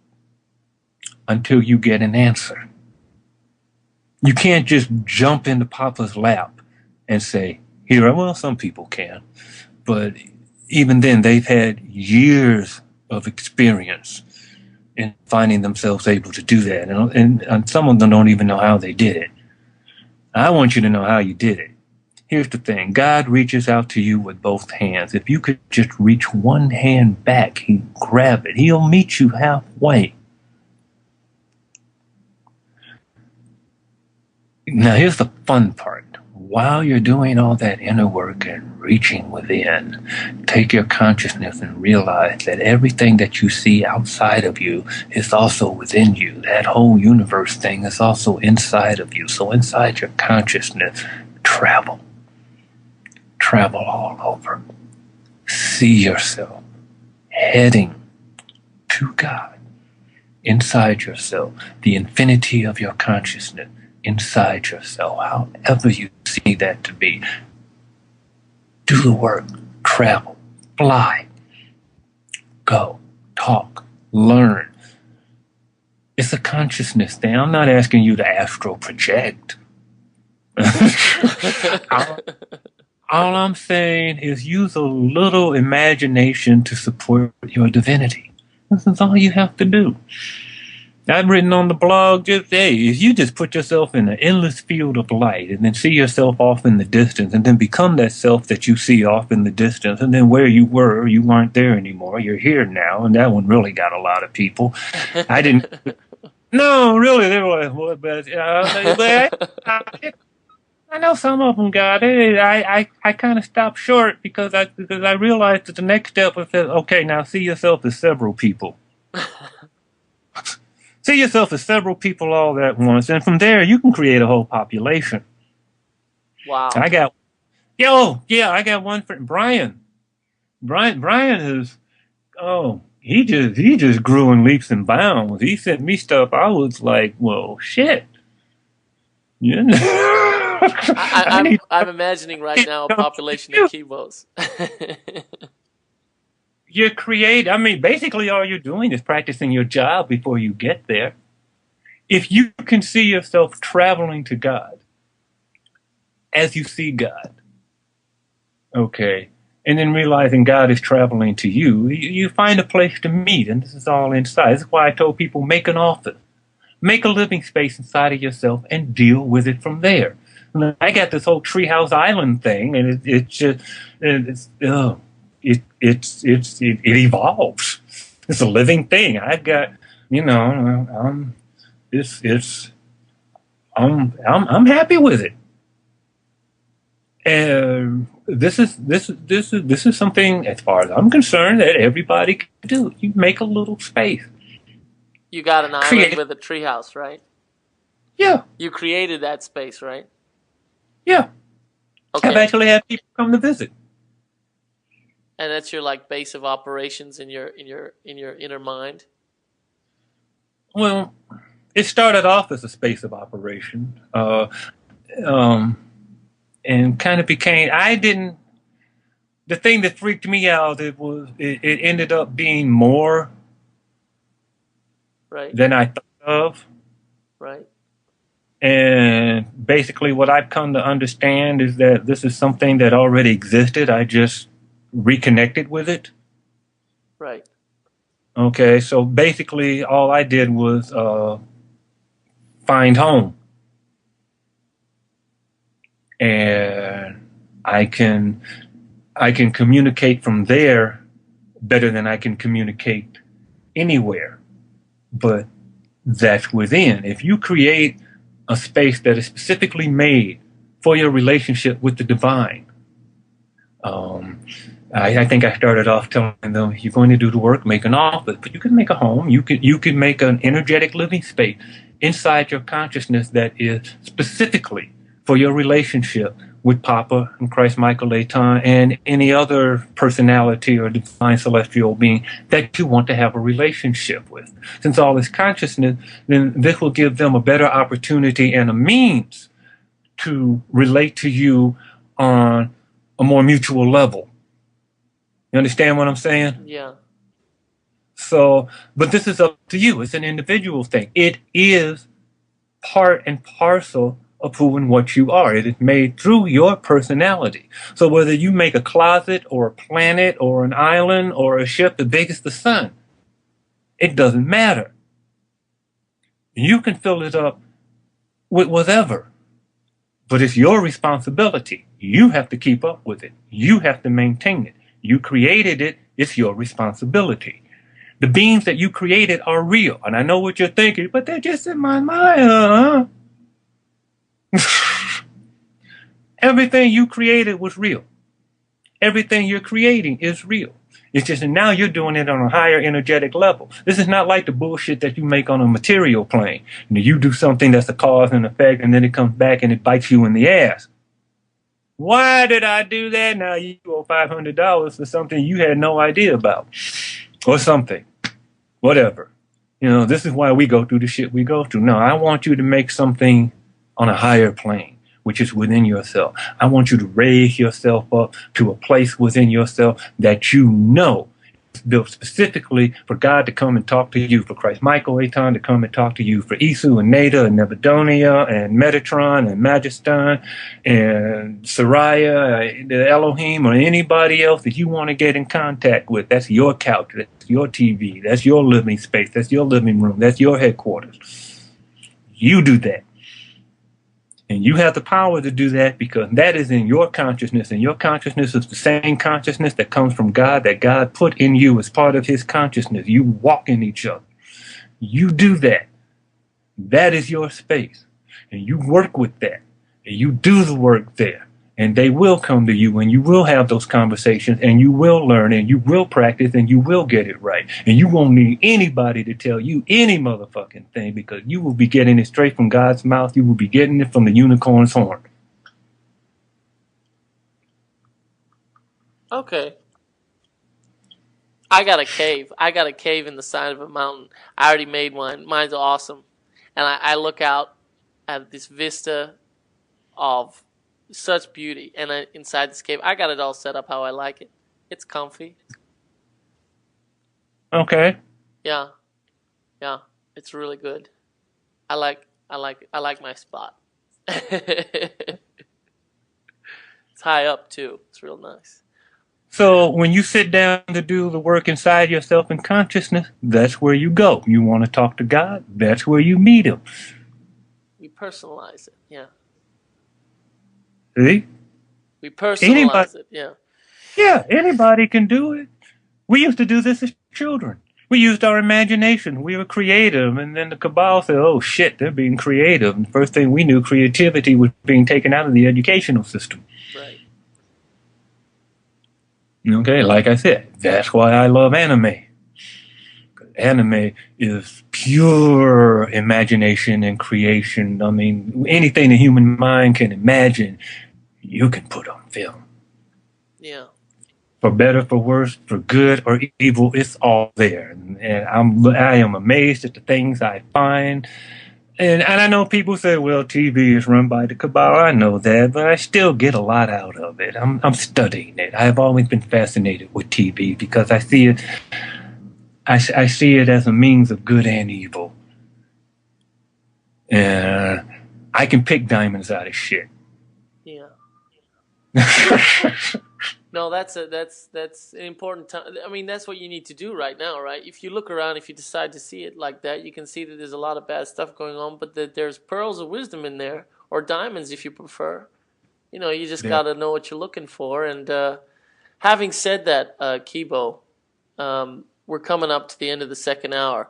until you get an answer. You can't just jump into Papa's lap and say, here, well, some people can, but even then they've had years of experience in finding themselves able to do that. And some of them don't even know how they did it. I want you to know how you did it. Here's the thing. God reaches out to you with both hands. If you could just reach one hand back, he'd grab it. He'll meet you halfway. Now, here's the fun part. While you're doing all that inner work and reaching within, take your consciousness and realize that everything that you see outside of you is also within you. That whole universe thing is also inside of you. So inside your consciousness, travel. Travel all over. See yourself heading to God. Inside yourself, the infinity of your consciousness. Inside yourself, however you see that to be. Do the work, travel, fly, go, talk, learn. It's a consciousness thing. I'm not asking you to astral project. All I'm saying is use a little imagination to support your divinity. This is all you have to do. I've written on the blog just, hey, if you just put yourself in an endless field of light and then see yourself off in the distance and then become that self that you see off in the distance, and then where you were, you weren't there anymore. You're here now, and that one really got a lot of people. I didn't. No, really, they were like, but I know some of them got it. I kind of stopped short because I realized that the next step was that, okay, now see yourself as several people. See yourself as several people all at once, and from there you can create a whole population. Wow. I got one for Brian. Brian is, he just grew in leaps and bounds. He sent me stuff. I was like, well, shit. Yeah. I'm imagining right now a population of Kibos. You create, basically all you're doing is practicing your job before you get there. If you can see yourself traveling to God as you see God, okay, and then realizing God is traveling to you, you find a place to meet, and this is all inside. This is why I told people, make an office. Make a living space inside of yourself and deal with it from there. I got this whole Treehouse Island thing, and it's just it evolves. It's a living thing. I've got, it's I'm happy with it. And this is something, as far as I'm concerned, that everybody can do. You make a little space. You got an island with a treehouse, right? Yeah. You created that space, right? Yeah. Okay. I've actually had people come to visit. And that's your like base of operations in your inner mind. Well, it started off as a space of operation, and kind of became. The thing that freaked me out. It ended up being more, right, than I thought of. Right. And basically, what I've come to understand is that this is something that already existed. I just reconnected with it. Right. Okay, so basically, all I did was find home, and I can communicate from there better than I can communicate anywhere. But that's within. If you create a space that is specifically made for your relationship with the divine, I think I started off telling them, you're going to do the work, make an office, but you can make a home. You can make an energetic living space inside your consciousness that is specifically for your relationship with Papa and Christ Michael Etan and any other personality or divine celestial being that you want to have a relationship with. Since all is consciousness, then this will give them a better opportunity and a means to relate to you on a more mutual level. You understand what I'm saying? Yeah. So, but this is up to you. It's an individual thing. It is part and parcel of who and what you are. It is made through your personality. So whether you make a closet or a planet or an island or a ship the big as the sun, it doesn't matter. You can fill it up with whatever, but it's your responsibility. You have to keep up with it. You have to maintain it. You created it. It's your responsibility. The beings that you created are real. And I know what you're thinking, but they're just in my mind. Everything you created was real. Everything you're creating is real. It's just that now you're doing it on a higher energetic level. This is not like the bullshit that you make on a material plane. You do something that's a cause and effect, and then it comes back and it bites you in the ass. Why did I do that? Now you owe $500 for something you had no idea about. Or something. Whatever. This is why we go through the shit we go through. No, I want you to make something on a higher plane, which is within yourself. I want you to raise yourself up to a place within yourself that you know is built specifically for God to come and talk to you, for Christ Michael Etan to come and talk to you, for Isu and Nada and Nebudonia and Metatron and Magistan and Soraya, the Elohim, or anybody else that you want to get in contact with. That's your couch, that's your TV, that's your living space, that's your living room, that's your headquarters. You do that. And you have the power to do that because that is in your consciousness. And your consciousness is the same consciousness that comes from God, that God put in you as part of his consciousness. You walk in each other. You do that. That is your space. And you work with that. And you do the work there. And they will come to you and you will have those conversations and you will learn and you will practice and you will get it right. And you won't need anybody to tell you any motherfucking thing because you will be getting it straight from God's mouth. You will be getting it from the unicorn's horn. Okay. I got a cave. I got a cave in the side of a mountain. I already made one. Mine's awesome. And I look out at this vista of such beauty, and inside this cave, I got it all set up how I like it. It's comfy. Okay. Yeah, it's really good. I like my spot. It's high up too. It's real nice. So when you sit down to do the work inside yourself in consciousness, that's where you go. You want to talk to God, that's where you meet him. We personalize it. Yeah. See? We Anybody, personalize it. Yeah. yeah, anybody can do it. We used to do this as children. We used our imagination. We were creative. And then the cabal said, oh shit, they're being creative. And the first thing we knew, creativity was being taken out of the educational system. Right. Okay, like I said, that's why I love anime. Anime is pure imagination and creation. I mean, anything the human mind can imagine, you can put on film. Yeah. For better, for worse, for good or evil, it's all there. And I am amazed at the things I find. And I know people say, well, TV is run by the cabal. I know that, but I still get a lot out of it. I'm studying it. I've always been fascinated with TV because I see it. I see it as a means of good and evil. And I can pick diamonds out of shit. Yeah. No, that's an important time. I mean, that's what you need to do right now, right? If you look around, if you decide to see it like that, you can see that there's a lot of bad stuff going on, but that there's pearls of wisdom in there, or diamonds if you prefer. You know, you just Yeah. gotta know what you're looking for. And having said that, Kibo, we're coming up to the end of the second hour.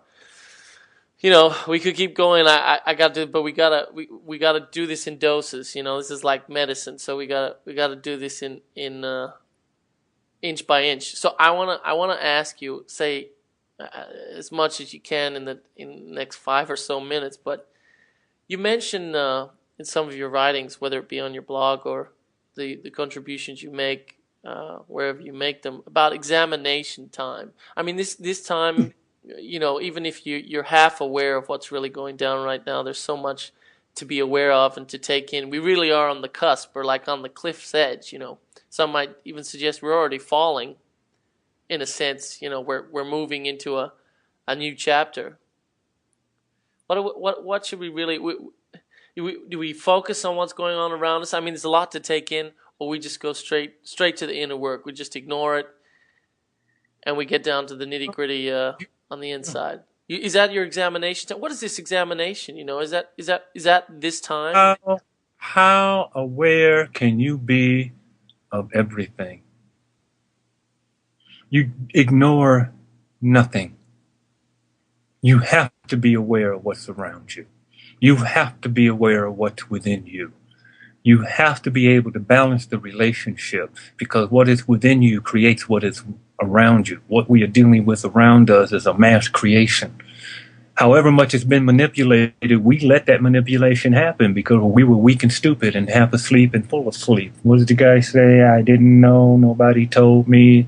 You know, we could keep going. I got to, but we gotta do this in doses. You know, this is like medicine, so we gotta do this in inch by inch. So I wanna ask you, say as much as you can in the next 5 or so minutes. But you mentioned in some of your writings, whether it be on your blog or the contributions you make wherever you make them, about examination time. I mean, this time, you know, even if you're half aware of what's really going down right now, there's so much to be aware of and to take in. We really are on the cusp, or like on the cliff's edge. You know, some might even suggest we're already falling, in a sense. You know, we're moving into a new chapter. What should we really? Do we focus on what's going on around us? I mean, there's a lot to take in, or we just go straight to the inner work. We just ignore it, and we get down to the nitty gritty on the inside. Is that your examination? What is this examination? You know, is that this time? How aware can you be of everything? You ignore nothing. You have to be aware of what's around you. You have to be aware of what's within you. You have to be able to balance the relationship, because what is within you creates what is around you. What we are dealing with around us is a mass creation. However much it's been manipulated, we let that manipulation happen because we were weak and stupid and half asleep and full of sleep. What did the guy say? I didn't know. Nobody told me.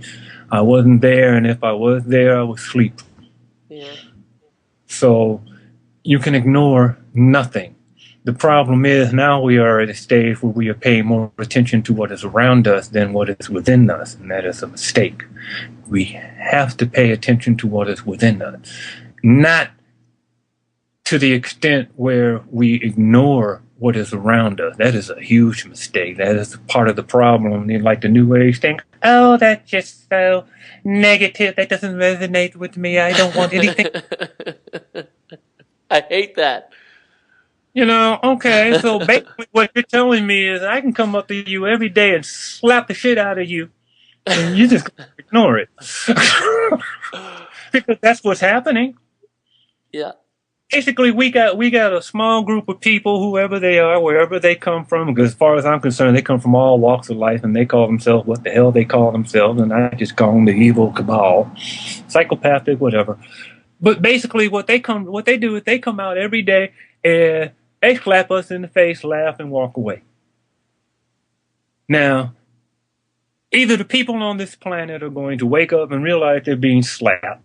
I wasn't there. And if I was there, I was asleep. Yeah. So you can ignore nothing. The problem is now we are at a stage where we are paying more attention to what is around us than what is within us, and that is a mistake. We have to pay attention to what is within us, not to the extent where we ignore what is around us. That is a huge mistake. That is part of the problem. Like the New Age thing, oh, that's just so negative. That doesn't resonate with me. I don't want anything. I hate that. You know, okay, so basically what you're telling me is I can come up to you every day and slap the shit out of you, and you just ignore it. Because that's what's happening. Yeah. Basically, we got a small group of people, whoever they are, wherever they come from, because as far as I'm concerned, they come from all walks of life, and they call themselves what the hell they call themselves, and I just call them the evil cabal, psychopathic, whatever. But basically what they do is they come out every day and they slap us in the face, laugh, and walk away. Now, either the people on this planet are going to wake up and realize they're being slapped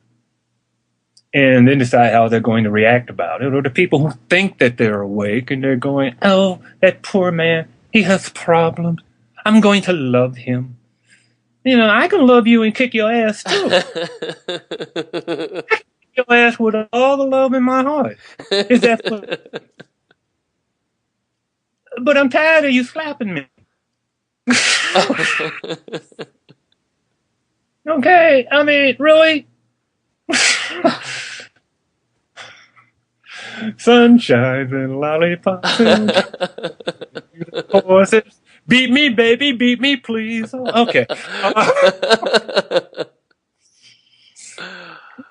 and then decide how they're going to react about it, or the people who think that they're awake and they're going, oh, that poor man, he has problems. I'm going to love him. You know, I can love you and kick your ass too. Your ass with all the love in my heart. Is that what? But I'm tired of you slapping me. Okay, I mean, really? Sunshine and lollipops and horses Beat me, baby, beat me, please. Okay. Uh,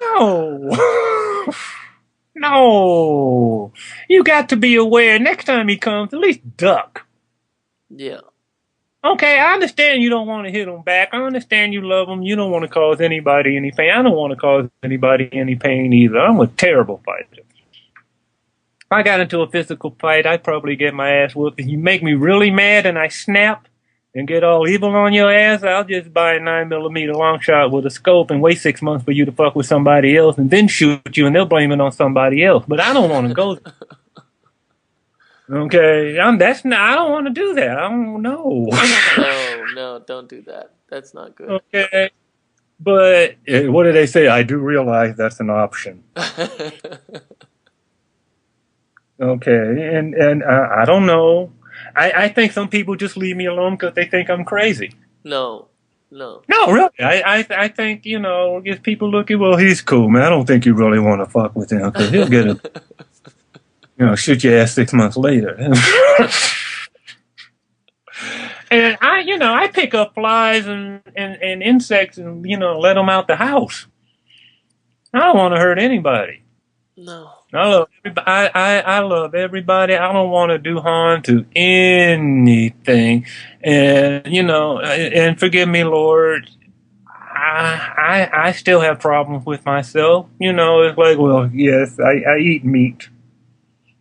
no. No. You got to be aware. Next time he comes, at least duck. Yeah. Okay, I understand you don't want to hit him back. I understand you love him. You don't want to cause anybody any pain. I don't want to cause anybody any pain either. I'm a terrible fighter. If I got into a physical fight, I'd probably get my ass whooped. If you make me really mad and I snap and get all evil on your ass, I'll just buy a 9mm long shot with a scope and wait 6 months for you to fuck with somebody else and then shoot you and they'll blame it on somebody else. But I don't want to go. Okay, that's not. I don't want to do that. I don't know. No, don't do that. That's not good. Okay, but what do they say? I do realize that's an option. Okay, and I don't know. I think some people just leave me alone because they think I'm crazy. No. No, really. I think, if people look at, well, he's cool, man. I don't think you really want to fuck with him because he'll get shoot your ass 6 months later. And I pick up flies and insects and, let them out the house. I don't want to hurt anybody. No. I love everybody. I love everybody. I don't want to do harm to anything. And, and forgive me, Lord, I still have problems with myself. It's like, well, yes, I eat meat.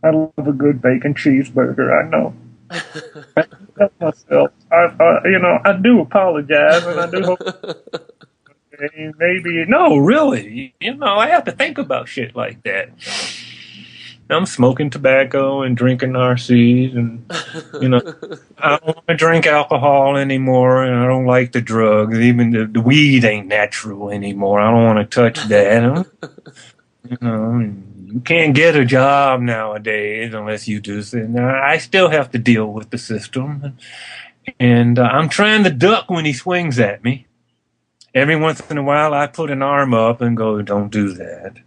I love a good bacon cheeseburger. I know. I love myself. I do apologize, and I do hope maybe no, really. I have to think about shit like that. I'm smoking tobacco and drinking RCs, and I don't want to drink alcohol anymore, and I don't like the drugs. Even the weed ain't natural anymore. I don't want to touch that. You can't get a job nowadays unless you do. I still have to deal with the system, and I'm trying to duck when he swings at me. Every once in a while, I put an arm up and go, "Don't do that."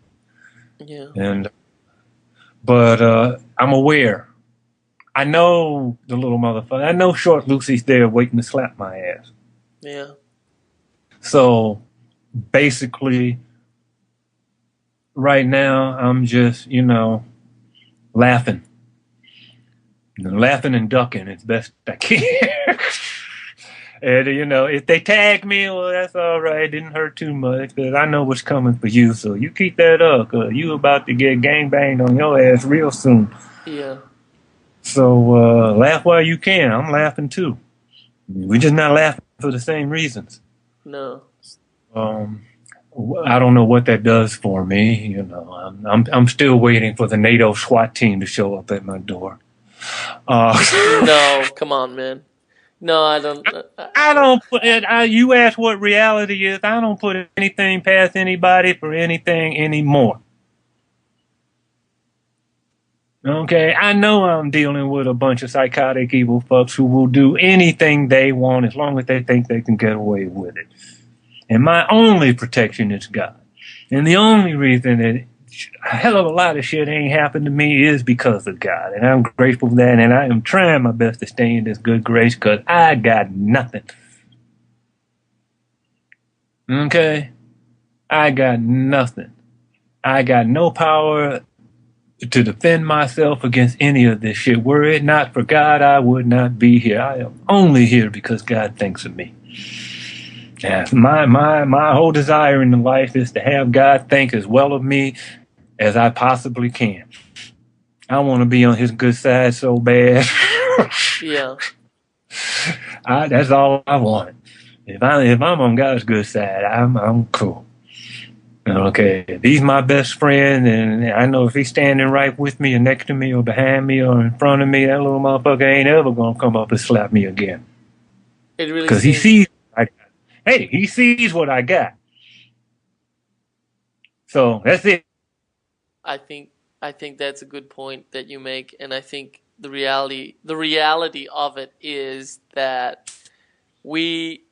Yeah. But I'm aware. I know the little motherfucker. I know Short Lucy's there waiting to slap my ass. Yeah. So basically, right now, I'm just, laughing. Laughing and ducking as best I can. And, if they tag me, well, that's all right. It didn't hurt too much because I know what's coming for you. So you keep that up because you about to get gangbanged on your ass real soon. Yeah. So laugh while you can. I'm laughing too. We're just not laughing for the same reasons. No. I don't know what that does for me. I'm still waiting for the NATO SWAT team to show up at my door. No, come on, man. No, I don't. I don't put it. You ask what reality is. I don't put anything past anybody for anything anymore. Okay, I know I'm dealing with a bunch of psychotic evil fucks who will do anything they want as long as they think they can get away with it. And my only protection is God. And the only reason that a hell of a lot of shit ain't happened to me is because of God. And I'm grateful for that. And I am trying my best to stay in this good grace because I got nothing. Okay? I got nothing. I got no power to defend myself against any of this shit. Were it not for God, I would not be here. I am only here because God thinks of me. Yeah, my whole desire in life is to have God think as well of me as I possibly can. I want to be on his good side so bad. Yeah. That's all I want. If I'm on God's good side, I'm cool. Okay, if he's my best friend, and I know if he's standing right with me or next to me or behind me or in front of me, that little motherfucker ain't ever gonna come up and slap me again. It really Because he sees he sees what I got. So that's it. I think that's a good point that you make, and I think the reality of it is that we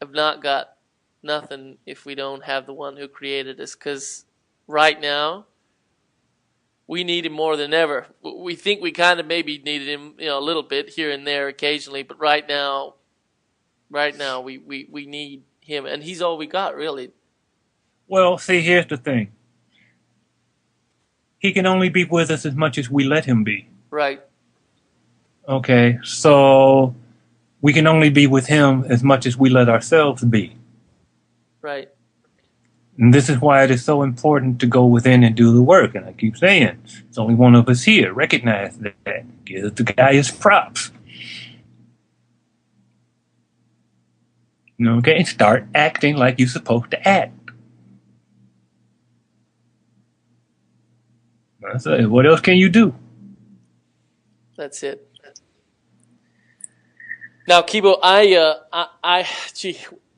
have not got nothing if we don't have the one who created us. Because right now, we need him more than ever. We think we kind of maybe needed him, a little bit here and there occasionally, but right now we need him, and he's all we got, really. Well, see, here's the thing. He can only be with us as much as we let him be. Right. Okay, so we can only be with him as much as we let ourselves be. Right. And this is why it is so important to go within and do the work. And I keep saying, it's only one of us here. Recognize that. Give the guy his props. Okay, and start acting like you're supposed to act. That's it. What else can you do? That's it. Now, Kibo,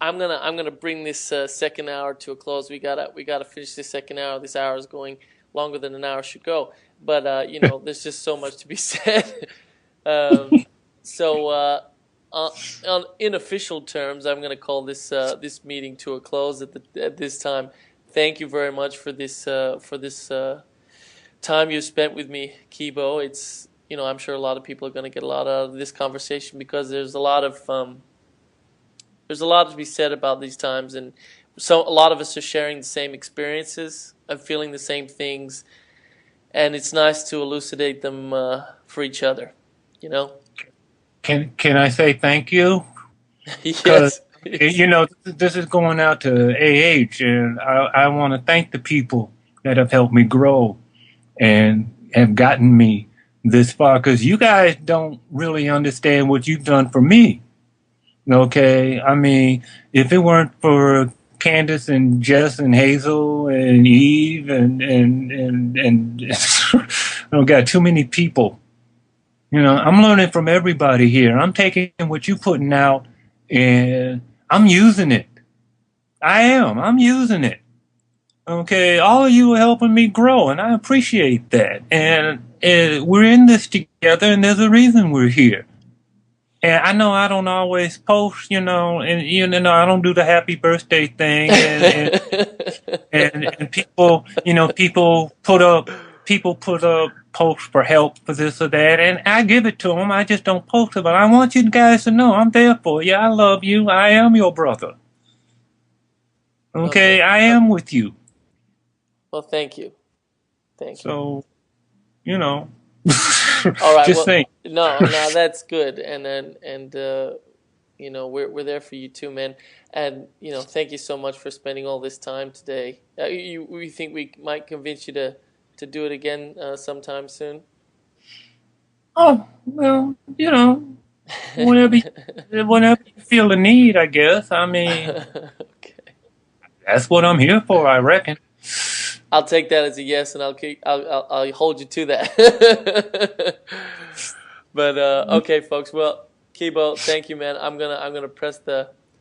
I'm gonna bring this second hour to a close. We gotta finish this second hour. This hour is going longer than an hour should go. But there's just so much to be said. On unofficial terms, I'm gonna call this meeting to a close at this time. Thank you very much for this time you spent with me, Kibo. It's I'm sure a lot of people are going to get a lot out of this conversation because there's a lot to be said about these times, and so a lot of us are sharing the same experiences and feeling the same things, and it's nice to elucidate them for each other. Can I say thank you? Yes. This is going out to AH, and I want to thank the people that have helped me grow and have gotten me this far, because you guys don't really understand what you've done for me. Okay, I mean, if it weren't for Candace and Jess and Hazel and Eve and I've got too many people. I'm learning from everybody here. I'm taking what you're putting out and I'm using it. I'm using it. Okay, all of you are helping me grow, and I appreciate that. And we're in this together, and there's a reason we're here. And I know I don't always post, and I don't do the happy birthday thing, and people, people put up posts for help for this or that, and I give it to them. I just don't post it, but I want you guys to know I'm there for you. I love you. I am your brother. Okay. I am with you. Well, thank you. So, All right. Just think. No, that's good, and we're there for you too, man. And thank you so much for spending all this time today. We think we might convince you to do it again sometime soon. Oh well, whenever you feel the need, I guess. I mean, Okay. That's what I'm here for, I reckon. I'll take that as a yes, and I'll hold you to that. But okay, folks. Well, Kibo, thank you, man. I'm gonna press the